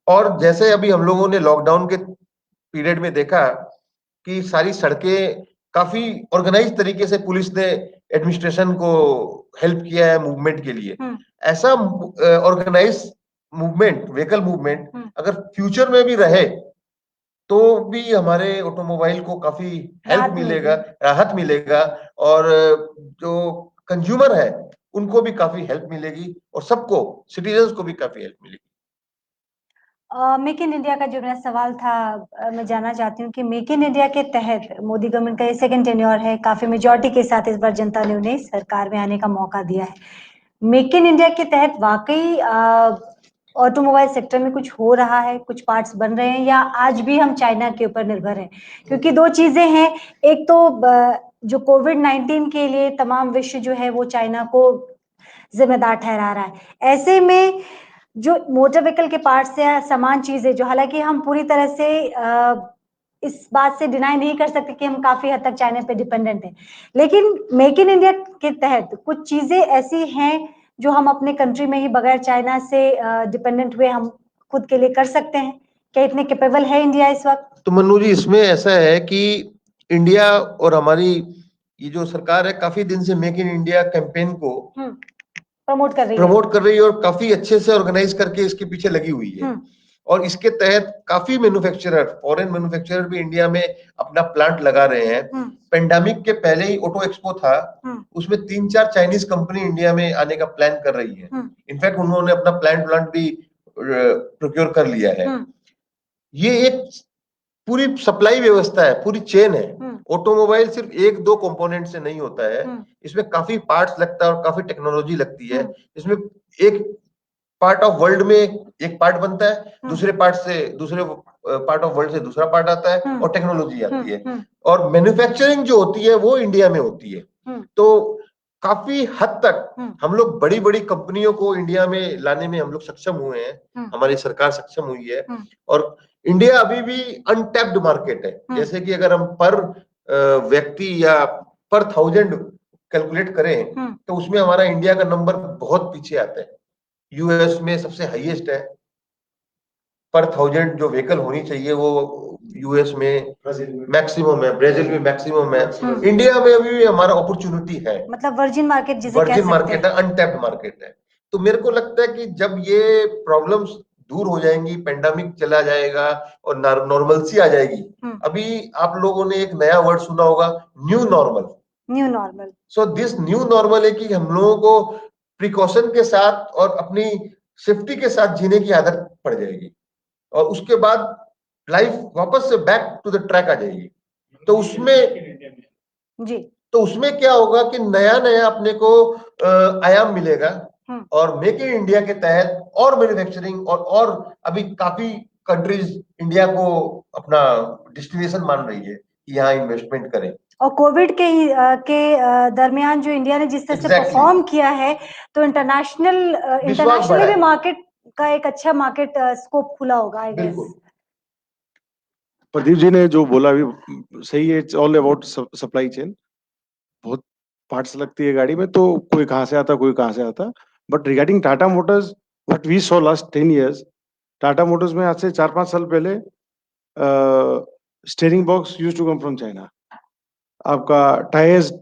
और जैसे अभी हम लोगों ने लॉकडाउन के पीरियड में देखा कि सारी सड़कें काफी ऑर्गेनाइज तरीके से पुलिस ने एडमिनिस्ट्रेशन को हेल्प किया है मूवमेंट के लिए। ऐसा ऑर्गेनाइज मूवमेंट, व्हीकल मूवमेंट अगर फ्यूचर में भी रहे तो भी हमारे ऑटोमोबाइल को काफी हेल्प मिलेगा, राहत मिलेगा, और जो कंज्यूमर है उनको भी काफी हेल्प मिलेगी और सबको, सिटीजन्स को भी काफी हेल्प मिलेगी। मेक इन इंडिया का जो मेरा सवाल था, मैं जानना चाहती हूँ कि मेक इन इंडिया के तहत मोदी गवर्नमेंट का ये सेकंड टेन्योर है, काफी मेजॉरिटी के साथ इस बार जनता ने उन्हें सरकार में आने का मौका दिया है। मेक इन इंडिया के तहत वाकई ऑटोमोबाइल सेक्टर में कुछ हो रहा है, कुछ पार्ट्स बन रहे हैं, या आज भी हम चाइना के ऊपर निर्भर हैं? क्योंकि दो चीजें हैं, एक तो जो कोविड-19 के लिए तमाम विश्व जो है वो चाइना को जिम्मेदार ठहरा रहा है। ऐसे में जो मोटर व्हीकल के पार्ट्स या समान चीजें, जो हालांकि हम पूरी तरह से इस बात से डिनाई नहीं कर सकते कि हम काफी हद तक चाइना पे डिपेंडेंट हैं, लेकिन मेक इन इंडिया के तहत कुछ चीजें ऐसी हैं जो हम अपने कंट्री में ही बगैर चाइना से डिपेंडेंट हुए हम खुद के लिए कर सकते हैं। क्या इतने कैपेबल है इंडिया इस वक्त? तो मन्नू जी, इसमें ऐसा है कि इंडिया और हमारी ये जो सरकार है काफी दिन से मेक इन इंडिया कैंपेन को प्रमोट कर रही है और काफी अच्छे से ऑर्गेनाइज करके इसके पीछे लगी हुई है। और इसके तहत काफी मैन्युफैक्चरर, फॉरेन मैन्युफैक्चरर भी इंडिया में अपना प्लांट लगा रहे हैं। पेंडेमिक के पहले ही ऑटो एक्सपो था, उसमें 3-4 चाइनीज कंपनी इंडिया में आने का प्लान कर रही है। इनफैक्ट उन्होंने अपना प्लांट भी प्रोक्योर कर लिया है। ये एक पूरी सप्लाई व्यवस्था है, पूरी चेन है। ऑटोमोबाइल सिर्फ 1-2 कंपोनेंट से नहीं होता है, इसमें काफी पार्ट्स लगता है और काफी टेक्नोलॉजी लगती है। इसमें एक पार्ट ऑफ वर्ल्ड में एक पार्ट बनता है, दूसरे पार्ट ऑफ वर्ल्ड से दूसरा पार्ट आता है और टेक्नोलॉजी आती है और मैन्युफैक्चरिंग जो होती है वो इंडिया में होती है। तो काफी हद तक हम लोग बड़ी बड़ी कंपनियों को इंडिया में लाने में हम लोग सक्षम हुए हैं, हमारी सरकार सक्षम हुई है और इंडिया अभी भी अनटैप्ड मार्केट है। जैसे कि अगर हम पर व्यक्ति या पर 1000 कैलकुलेट करें तो उसमें हमारा इंडिया का नंबर बहुत पीछे आता है। यूएस में सबसे हाईएस्ट है, पर 1000 जो व्हीकल होनी चाहिए वो यूएस में मैक्सिमम है, ब्राजील में मैक्सिमम है, इंडिया में अभी भी हमारा अपॉर्चुनिटी है। मतलब वर्जिन मार्केट जिसे वर्जिन मार्केट है, अनटैप्ड मार्केट है। तो मेरे को लगता है कि जब ये प्रॉब्लम्स दूर हो जाएंगी, पेंडेमिक चला जाएगा और नॉर्मलसी आ जाएगी। अभी आप लोगों ने एक नया वर्ड सुना होगा, new normal. New normal. So this new normal है कि हम लोगों को प्रिकॉशन के साथ और अपनी सेफ्टी के साथ जीने की आदत पड़ जाएगी और उसके बाद लाइफ वापस से बैक टू द ट्रैक आ जाएगी। तो उसमें क्या होगा कि नया नया अपने को आयाम मिलेगा और मेक इन इंडिया के तहत और मैन्युफैक्चरिंग और अभी काफी कंट्रीज इंडिया को अपना डेस्टिनेशन मान रही है कि यहाँ इन्वेस्टमेंट करें। और कोविड के दरमियान जो इंडिया ने जिस तरह से परफॉर्म किया है तो इंटरनेशनली भी मार्केट का एक अच्छा मार्केट स्कोप खुला होगा आई गेस। प्रदीप जी ने जो बोला अभी सही है, it's all about supply chain. बहुत पार्ट्स लगती है गाड़ी में, तो कोई कहाँ से आता कोई कहाँ से आता। But regarding Tata Motors, what we saw last 10 years, Tata Motors में आज से 4-5 साल पहले steering box used to come from China. आपका टायर्स,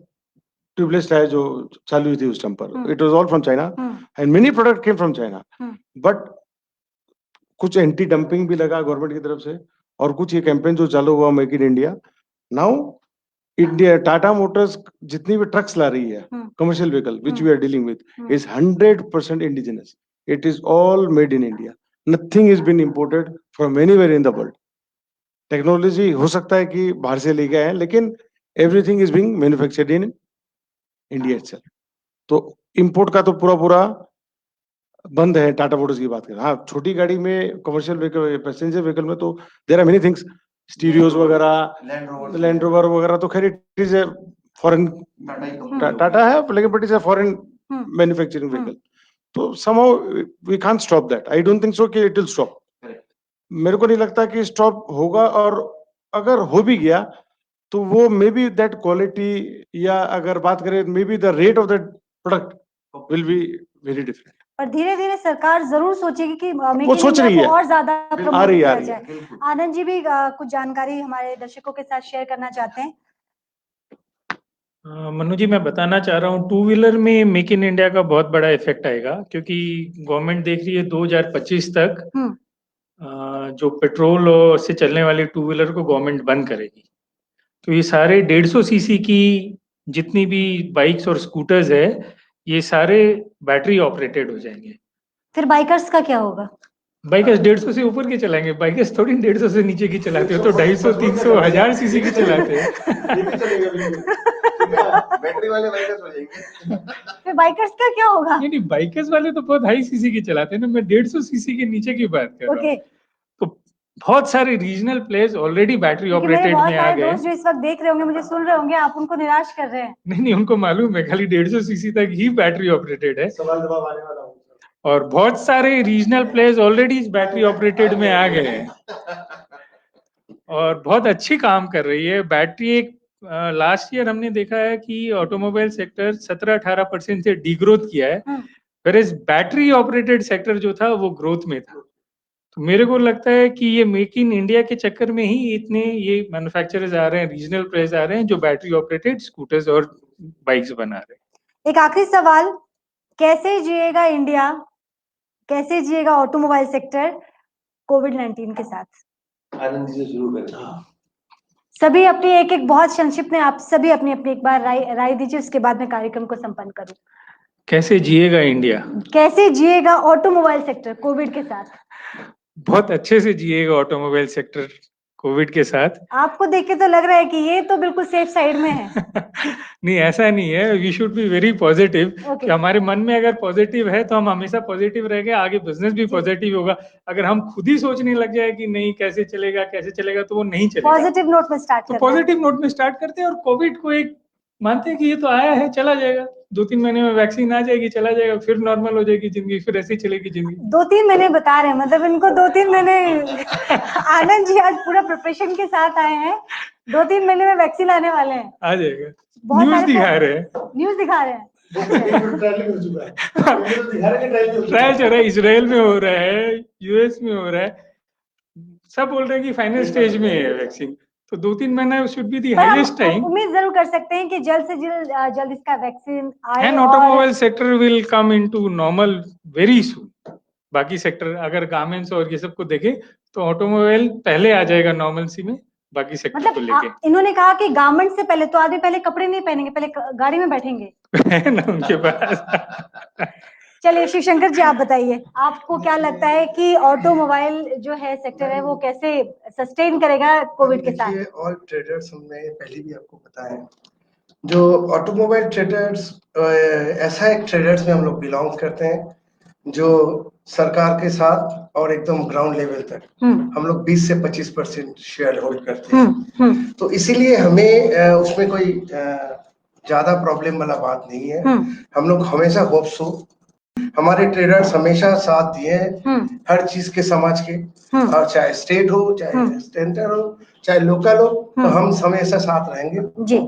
ट्यूबलेस टायर जो चालू हुई थी उस टाइम पर, it was all from China and many product came from China. But कुछ एंटी डंपिंग भी लगा गवर्नमेंट की तरफ से और कुछ ये कैंपेन जो चालू हुआ make in India. Now India Tata Motors जितनी भी ट्रक्स ला रही है commercial vehicle which we are dealing with is 100% indigenous. It is all made in India, nothing is been imported from anywhere in the world. Technology हो सकता है कि बाहर से लेके आए, लेकिन everything is being manufactured in India itself. तो इंपोर्ट का तो पूरा बंद है टाटा मोटर्स की बात करें। हाँ, छोटी गाड़ी में कमर्शियल व्हीकल, पैसेंजर व्हीकल में तो there are many things, stereos वगैरह, लैंड रोवर वगैरह, तो खैर it is a foreign, Tata है लेकिन but is a foreign manufacturing vehicle. तो somehow we can't stop that. I don't think so कि इट विल स्टॉप। मेरे को नहीं लगता कि स्टॉप होगा, और अगर हो भी गया तो वो मे बी दैट क्वालिटी, या अगर बात करें may be the rate of that product will be very different. पर धीरे धीरे सरकार जरूर सोचेगी कि वो सोच रही है, और ज्यादा प्रमोट किया जाए। आनंद जी भी कुछ जानकारी हमारे दर्शकों के साथ शेयर करना चाहते हैं। मनु जी, मैं बताना चाह रहा हूँ, टू व्हीलर में मेक इन इंडिया का बहुत बड़ा इफेक्ट आएगा, क्योंकि गवर्नमेंट देख रही है 2025 तक जो पेट्रोल और से चलने वाले टू व्हीलर को गवर्नमेंट बंद करेगी। तो ये सारे 150 सीसी की जितनी भी बाइक्स और स्कूटर्स है, ये सारे बैटरी ऑपरेटेड हो जाएंगे। फिर बाइकर्स का क्या होगा? बाइकर्स 150 से ऊपर के चलाएंगे, बाइकर्स थोड़ी 150 से नीचे की चलाते हो, तो 250, 300, 1000 सीसी की चलाते हैं। बैटरी वाले बाइकर्स हो जाएंगे। फिर बाइकर्स का क्या होगा? नहीं, बाइकर्स वाले तो बहुत हाई सीसी की चलाते हैं ना, मैं 150 सीसी के नीचे की बात कर रहा हूँ। तो बहुत सारे regional players already battery operated में आ गए। जो इस वक्त देख रहे होंगे, मुझे सुन रहे होंगे, आप उनको निराश कर रहे हैं। नहीं, उनको मालूम है खाली 150 सीसी तक ही बैटरी ऑपरेटेड है। सवाल जवाब आने वाला हूँ। और बहुत सारे रीजनल प्लेयर्स ऑलरेडी इस बैटरी ऑपरेटेड में आ गए हैं और बहुत अच्छी काम कर रही है बैटरी। एक लास्ट ईयर हमने देखा है कि ऑटोमोबाइल सेक्टर 17-18% से डीग्रोथ किया है, फिर इस बैटरी ऑपरेटेड सेक्टर जो था वो ग्रोथ में था। तो मेरे को लगता है कि ये मेक इन इंडिया के चक्कर में ही इतने ये मैन्युफैक्चरर्स आ रहे हैं, रीजनल प्लेयर्स आ रहे हैं जो बैटरी ऑपरेटेड स्कूटर्स और बाइक्स बना रहे हैं। एक आखिरी सवाल, कैसे जिएगा इंडिया, कैसे जिएगा ऑटोमोबाइल सेक्टर कोविड-19 के साथ? आनंद जी से शुरू करें। सभी अपनी एक बहुत संक्षिप्त में आप सभी अपनी एक बार राय दीजिए, उसके बाद में कार्यक्रम को संपन्न करूं। कैसे जिएगा इंडिया? कैसे जिएगा ऑटोमोबाइल सेक्टर कोविड के साथ? बहुत अच्छे से जिएगा ऑटोमोबाइल सेक्टर कोविड के साथ। आपको देख के तो लग रहा है कि ये तो बिल्कुल सेफ साइड में है। नहीं, ऐसा नहीं है, we should be very positive okay. कि हमारे मन में अगर पॉजिटिव है तो हम हमेशा पॉजिटिव रहेंगे, आगे बिजनेस भी जी। पॉजिटिव होगा। अगर हम खुद ही सोचने लग जाए कि नहीं कैसे चलेगा तो वो नहीं चलेगा। पॉजिटिव नोट में स्टार्ट तो करना है। पॉजिटिव नोट में स्टार्ट करते हैं और कोविड को एक मानते हैं कि ये तो आया है, चला जाएगा, 2-3 महीने में वैक्सीन आ जाएगी, चला जाएगा, फिर नॉर्मल हो जाएगी जिंदगी, फिर ऐसी चलेगी जिंदगी। 2-3 महीने बता रहे हैं, मतलब इनको 2-3 महीने आनंद जी आज पूरा प्रिपरेशन के साथ आए हैं। 2-3 महीने में वैक्सीन आने वाले हैं। आ जाएगा, बहुत न्यूज सारे दिखा रहे हैं। न्यूज दिखा रहे हैं। ट्रायल चल रहा है, इसराइल में हो रहा है, यूएस में हो रहा है, सब बोल रहे हैं कि फाइनल स्टेज में है वैक्सीन, तो 2-3 महीना शुड बी दी पर हाईएस्ट हम टाइम। उम्मीद जरूर कर सकते हैं कि जल्द से जल्द इसका वैक्सीन आए एंड और automobile sector will come into normal very soon. बाकी सेक्टर अगर गारमेंट्स और ये सब को देखें तो ऑटोमोबाइल पहले आ जाएगा नॉर्मलसी में, बाकी सेक्टर को मतलब लेके। इन्होंने कहा कि गारमेंट से पहले तो आदमी पहले कपड़े नहीं पहनेंगे, पहले गाड़ी में बैठेंगे। है ना उनके पास। चलिए शिवशंकर जी, आप बताइए, आपको क्या लगता है कि ऑटोमोबाइल जो है सेक्टर है वो कैसे सस्टेन करेगा कोविड के साथ? देखिए, ऑल ट्रेडर्स हमने पहले भी आपको बताया, जो ऑटोमोबाइल ट्रेडर्स ऐसा एक ट्रेडर्स में हम लोग बिलोंग करते हैं जो सरकार के साथ और एकदम ग्राउंड लेवल तक हम लोग 20 से 25% शेयर होल्ड करते हैं। तो इसीलिए हमें उसमें कोई ज्यादा प्रॉब्लम वाला बात नहीं है। हम लोग हमेशा होप्सो, हमारे ट्रेडर्स हमेशा साथ दिए हैं हर चीज के समाज के, और चाहे स्टेट हो, चाहे सेंटर हो, चाहे लोकल हो, तो हम हमेशा साथ रहेंगे जी।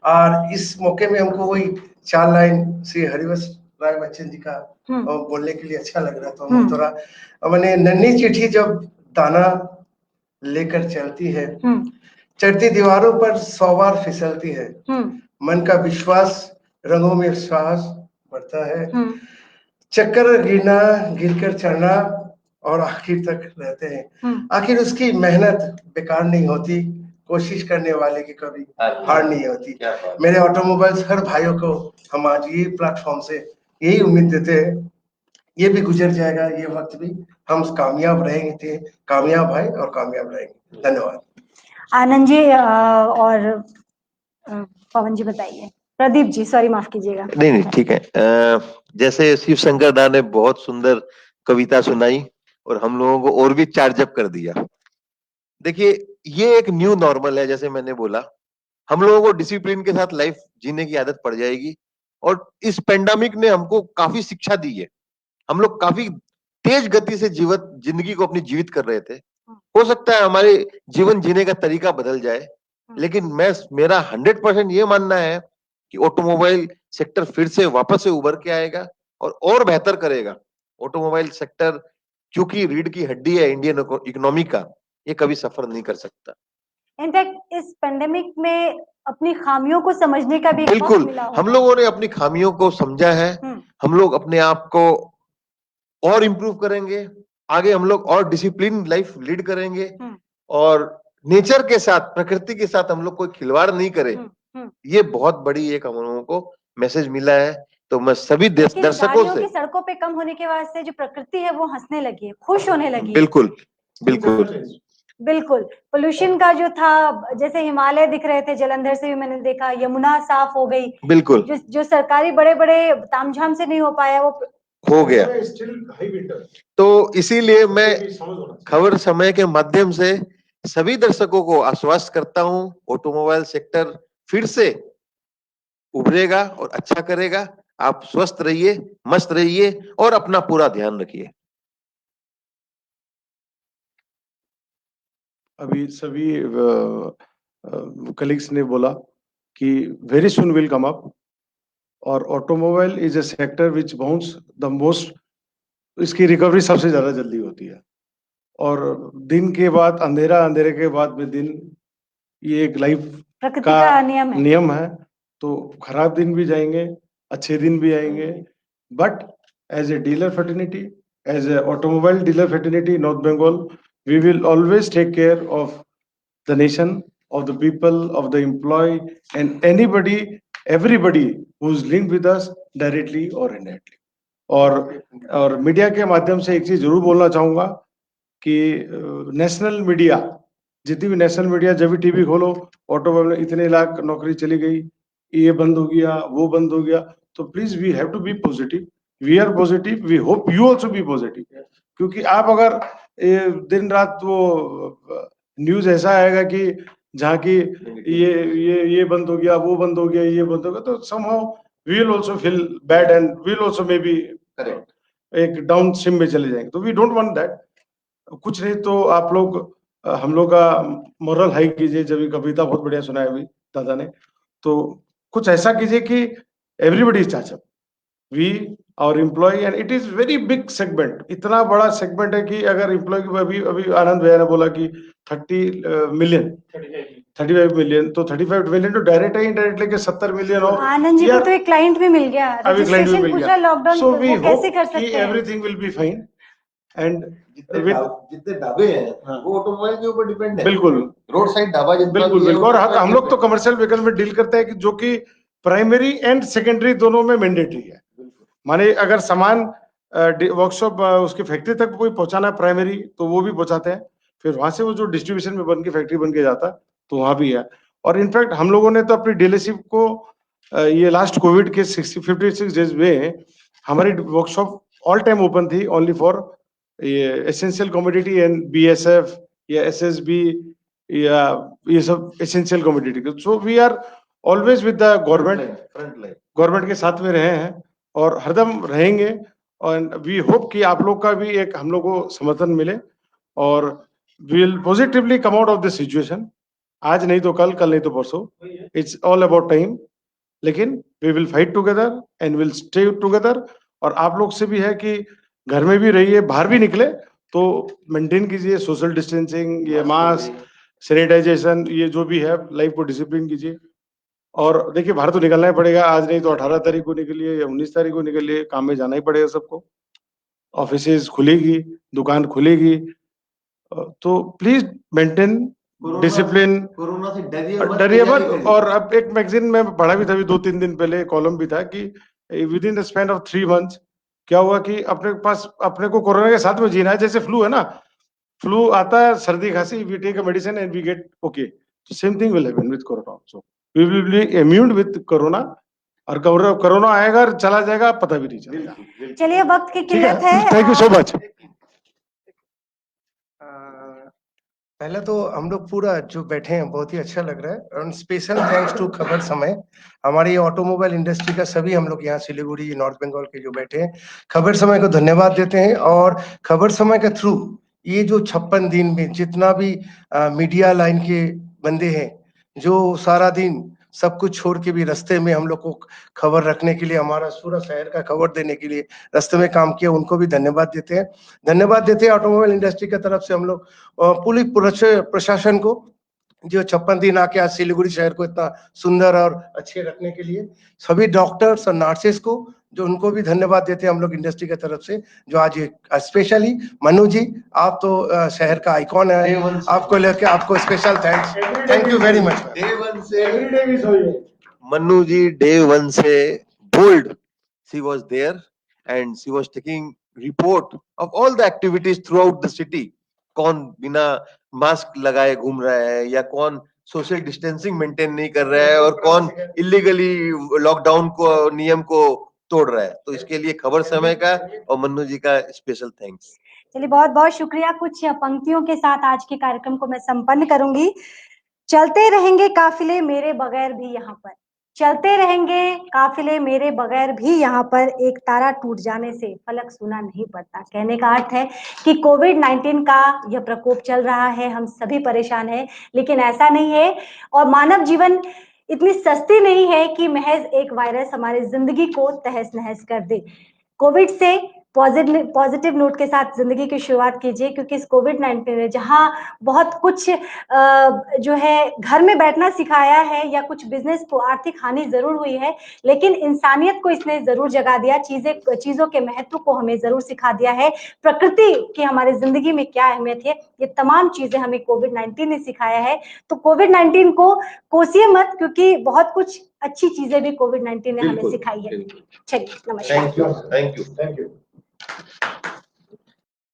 और इस मौके में हमको वही 4 लाइन श्री हरिवंश राय बच्चन जी का बोलने के लिए अच्छा लग रहा था। हम थोड़ा मैंने नन्ही चिट्ठी जब दाना लेकर चलती है, चढ़ती दीवारों पर 100 बार फिसलती है, मन का विश्वास रंगों में साहस बढ़ता है, चक्कर गिरना गिरकर चढ़ना और आखिर तक रहते हैं। आखिर उसकी मेहनत बेकार नहीं होती, कोशिश करने वाले की कभी हार नहीं होती। मेरे ऑटोमोबाइल्स हर भाइयों को हम आज ये प्लेटफॉर्म से यही उम्मीद देते हैं, ये भी गुजर जाएगा, ये वक्त भी, हम कामयाब रहेंगे, कामयाब भाई और कामयाब रहेंगे। धन्यवाद। आनंद जी और पवन जी बताइए। प्रदीप जी, सॉरी, माफ कीजिएगा। नहीं ठीक है। जैसे शिव शंकर दा ने बहुत सुंदर कविता सुनाई और हम लोगों को और भी चार्जअप कर दिया। देखिए, ये एक न्यू नॉर्मल है। जैसे मैंने बोला, हम लोगों को डिसिप्लिन के साथ लाइफ जीने की आदत पड़ जाएगी और इस पेंडेमिक ने हमको काफी शिक्षा दी है। हम लोग काफी तेज गति से जिंदगी को अपनी जीवित कर रहे थे। हो सकता है हमारे जीवन जीने का तरीका बदल जाए, लेकिन मेरा 100% ये मानना है कि ऑटोमोबाइल सेक्टर फिर से वापस से उभर के आएगा और बेहतर करेगा। ऑटोमोबाइल सेक्टर क्योंकि रीढ़ की हड्डी है इंडियन इकोनॉमी का, ये कभी सफर नहीं कर सकता। इनफैक्ट इस पेंडेमिक में अपनी खामियों को समझने का भी एक वक्त बिल्कुल, मिला होगा। हम लोगों ने अपनी खामियों को समझा है। हम लोग अपने आप को और इम्प्रूव करेंगे, आगे हम लोग और डिसिप्लिन लाइफ लीड करेंगे और नेचर के साथ, प्रकृति के साथ हम लोग कोई खिलवाड़ नहीं करें। ये बहुत बड़ी एक हम लोगों को मैसेज मिला है। तो मैं सभी दर्शकों से, सड़कों पे कम होने के वजह से जो प्रकृति है वो हंसने लगी है, खुश होने लगी है। बिल्कुल बिल्कुल बिल्कुल। पोल्यूशन का जो था, जैसे हिमालय दिख रहे थे जलंधर से भी मैंने देखा, यमुना साफ हो गई। बिल्कुल जो सरकारी बड़े बड़े तामझाम से नहीं हो पाया वो हो गया। तो इसीलिए मैं खबर समय के माध्यम से सभी दर्शकों को आश्वस्त करता हूं, ऑटोमोबाइल सेक्टर फिर से उभरेगा और अच्छा करेगा। आप स्वस्थ रहिए, मस्त रहिए और अपना पूरा ध्यान रखिए। अभी सभी कलीग्स ने बोला कि very soon will come up, और automobile is a sector which bounce the most, इसकी रिकवरी सबसे ज्यादा जल्दी होती है। और दिन के बाद अंधेरा, अंधेरे के बाद में दिन, ये एक लाइफ का नियम है। तो खराब दिन भी जाएंगे, अच्छे दिन भी आएंगे, but as a dealer fertinity, as a automobile dealer fraternity North Bengal, we will always take care of the nation, of the people, of the employee, and anybody, everybody who is linked with us directly or indirectly. और media के माध्यम से एक चीज जरूर बोलना चाहूंगा कि नेशनल मीडिया जितनी भी नेशनल मीडिया, जब भी टीवी खोलो ऑटोमोबाइल में इतने लाख नौकरी चली गई, ये बंद हो गया, वो बंद हो गया। तो please we have to be positive, we are positive, we hope you also be positive. क्योंकि आप अगर दिन रात वो न्यूज ऐसा आएगा कि जहाँ की ये बंद हो गया, वो बंद हो गया, ये बंद हो गया, तो somehow we will also feel bad and we will also maybe एक डाउन स्ट्रीम में चले जाएंगे। तो वी डोंट वांट दैट। कुछ नहीं तो आप लोग हम लोग का मोरल हाई कीजिए। जब कविता बहुत बढ़िया सुनाया अभी दादा ने, तो कुछ ऐसा कीजिए कि एवरीबडी इज टचअप, वी और employ, and it is very big segment. इतना बड़ा सेगमेंट है कि अगर एम्प्लॉय की अभी अभी आनंद भैया ने बोला कि 35 मिलियन, तो 35 मिलियन तो डायरेक्ट है, इनडायरेक्ट लेके 70 मिलियन हो। आनंद जी को तो एक क्लाइंट भी मिल गया, अभी क्लाइंट भी रजिस्ट्रेशन मिल पूछ गया। रहा लॉकडाउन So we वो कैसे hope कर कि सकते हैं? everything will be fine and जितने ढाबे हैं हाँ। वो ऑटोमोबाइल के ऊपर डिपेंड है। बिल्कुल रोड साइड ढाबा जितना बिल्कुल भी है, बिल्कुल। और वो हम लोग तो कमर्शियल व्हीकल में डील करते हैं कि जो कि प्राइमरी एंड सेकेंडरी दोनों में मैंडेटरी है। माने अगर सामान वर्कशॉप उसकी फैक्ट्री तक कोई पहुंचाना है प्राइमरी, तो वो भी पहुंचाते हैं। फिर वहां से वो जो डिस्ट्रीब्यूशन में बन के फैक्ट्री बन के जाता है, तो वहां भी है। और इनफैक्ट हम लोगों ने तो अपनी डीलरशिप को ये लास्ट कोविड के 56 डेज में हमारी वर्कशॉप ऑल टाइम ओपन थी, ओनली फॉर ये एसेंशियल कमोडिटी एंड BSF या SSB या ये सब essential commodity. So we are always with the government के साथ में रहे हैं और हरदम रहेंगे। और वी होप कि आप लोग का भी एक हम लोग को समर्थन मिले और will positively come out of this situation. आज नहीं तो कल, कल नहीं तो परसों, इट्स ऑल अबाउट टाइम। लेकिन we will fight together and will stay together. और आप लोग से भी है कि घर में भी रहिए, बाहर भी निकले तो मेंटेन कीजिए सोशल डिस्टेंसिंग, ये मास्क, सैनिटाइजेशन, ये जो भी है लाइफ को डिसिप्लिन कीजिए। और देखिए बाहर तो निकलना ही पड़ेगा, आज नहीं तो 18 तारीख को निकलिए या 19 तारीख को निकलिए, काम में जाना ही पड़ेगा सबको। ऑफिसेज खुलेगी, दुकान खुलेगी, तो प्लीज मेंटेन डिसिप्लिन, कोरोना से डरिए मत। और अब एक मैगजीन में पढ़ा भी था अभी 2-3 दिन पहले, कॉलम भी था कि with in the span of 3 months क्या हुआ कि अपने पास अपने को कोरोना के साथ में जीना है। जैसे फ्लू है ना, फ्लू आता है, सर्दी खांसी, we take a medicine and we get okay. तो same thing will happen with corona also, we will be immune with corona. और कोरोना आएगा और चला जाएगा, पता भी नहीं चलेगा। चलिए वक्त की ठीक किल्लत है, है। Thank you so much. पहले तो हम लोग पूरा जो बैठे हैं बहुत ही अच्छा लग रहा है और स्पेशल थैंक्स टू खबर समय। हमारी ऑटोमोबाइल इंडस्ट्री का सभी हम लोग यहाँ सिलीगुड़ी नॉर्थ बंगाल के जो बैठे हैं, खबर समय को धन्यवाद देते हैं। और खबर समय के थ्रू ये जो 56 दिन में जितना भी मीडिया लाइन के बंदे हैं, जो सारा दिन सब कुछ छोड़ के भी रास्ते में हम लोग को खबर रखने के लिए, हमारा पूरा शहर का खबर देने के लिए रास्ते में काम किया, उनको भी धन्यवाद देते हैं। धन्यवाद देते हैं ऑटोमोबाइल इंडस्ट्री की तरफ से हम लोग पुलिस प्रशासन को, जो 56 दिन आके आज सिलीगुड़ी शहर को इतना सुंदर और अच्छे रखने के लिए। सभी डॉक्टर्स और नर्सेस को, जो उनको भी धन्यवाद देते हैं हम लोग इंडस्ट्री की तरफ से। जो आज स्पेशली मनु जी, आप तो शहर का आइकॉन है, आपको लेके आपको special thanks, thank you very much. Day one से मन्नू जी, डे वन से bold, she was there and she was taking report of all the activities throughout the city. कौन बिना मास्क लगाए घूम रहा है या कौन सोशल डिस्टेंसिंग मेंटेन नहीं कर रहा है और कौन इलीगली लॉकडाउन को नियम को तोड़ रहा है। तो इसके लिए खबर समय का और मन्नू जी का स्पेशल थैंक्स। चलिए बहुत बहुत शुक्रिया। कुछ पंक्तियों के साथ आज के कार्यक्रम को मैं संपन्न करूंगी। चलते रहेंगे काफिले मेरे बगैर भी यहाँ पर, चलते रहेंगे काफिले मेरे बगैर भी यहाँ पर, एक तारा टूट जाने से फलक सुना नहीं पड़ता। कहने का अर्थ है कि कोविड-19 का यह प्रकोप चल रहा है, हम सभी परेशान हैं, लेकिन ऐसा नहीं है और मानव जीवन इतनी सस्ती नहीं है कि महज एक वायरस हमारी जिंदगी को तहस नहस कर दे। कोविड से पॉजिटिव नोट के साथ जिंदगी की शुरुआत कीजिए, क्योंकि इस कोविड-19 ने जहां बहुत कुछ जो है घर में बैठना सिखाया है या कुछ बिजनेस को आर्थिक हानि जरूर हुई है, लेकिन इंसानियत को इसने जरूर जगा दिया, चीजों के महत्व को हमें जरूर सिखा दिया है, प्रकृति की हमारी जिंदगी में क्या अहमियत है, ये तमाम चीजें हमें कोविड-19 ने सिखाया है। तो कोविड-19 को कोसिए मत, क्योंकि बहुत कुछ अच्छी चीजें भी कोविड-19 ने हमें सिखाई है। चलिए नमस्कार। Thank you.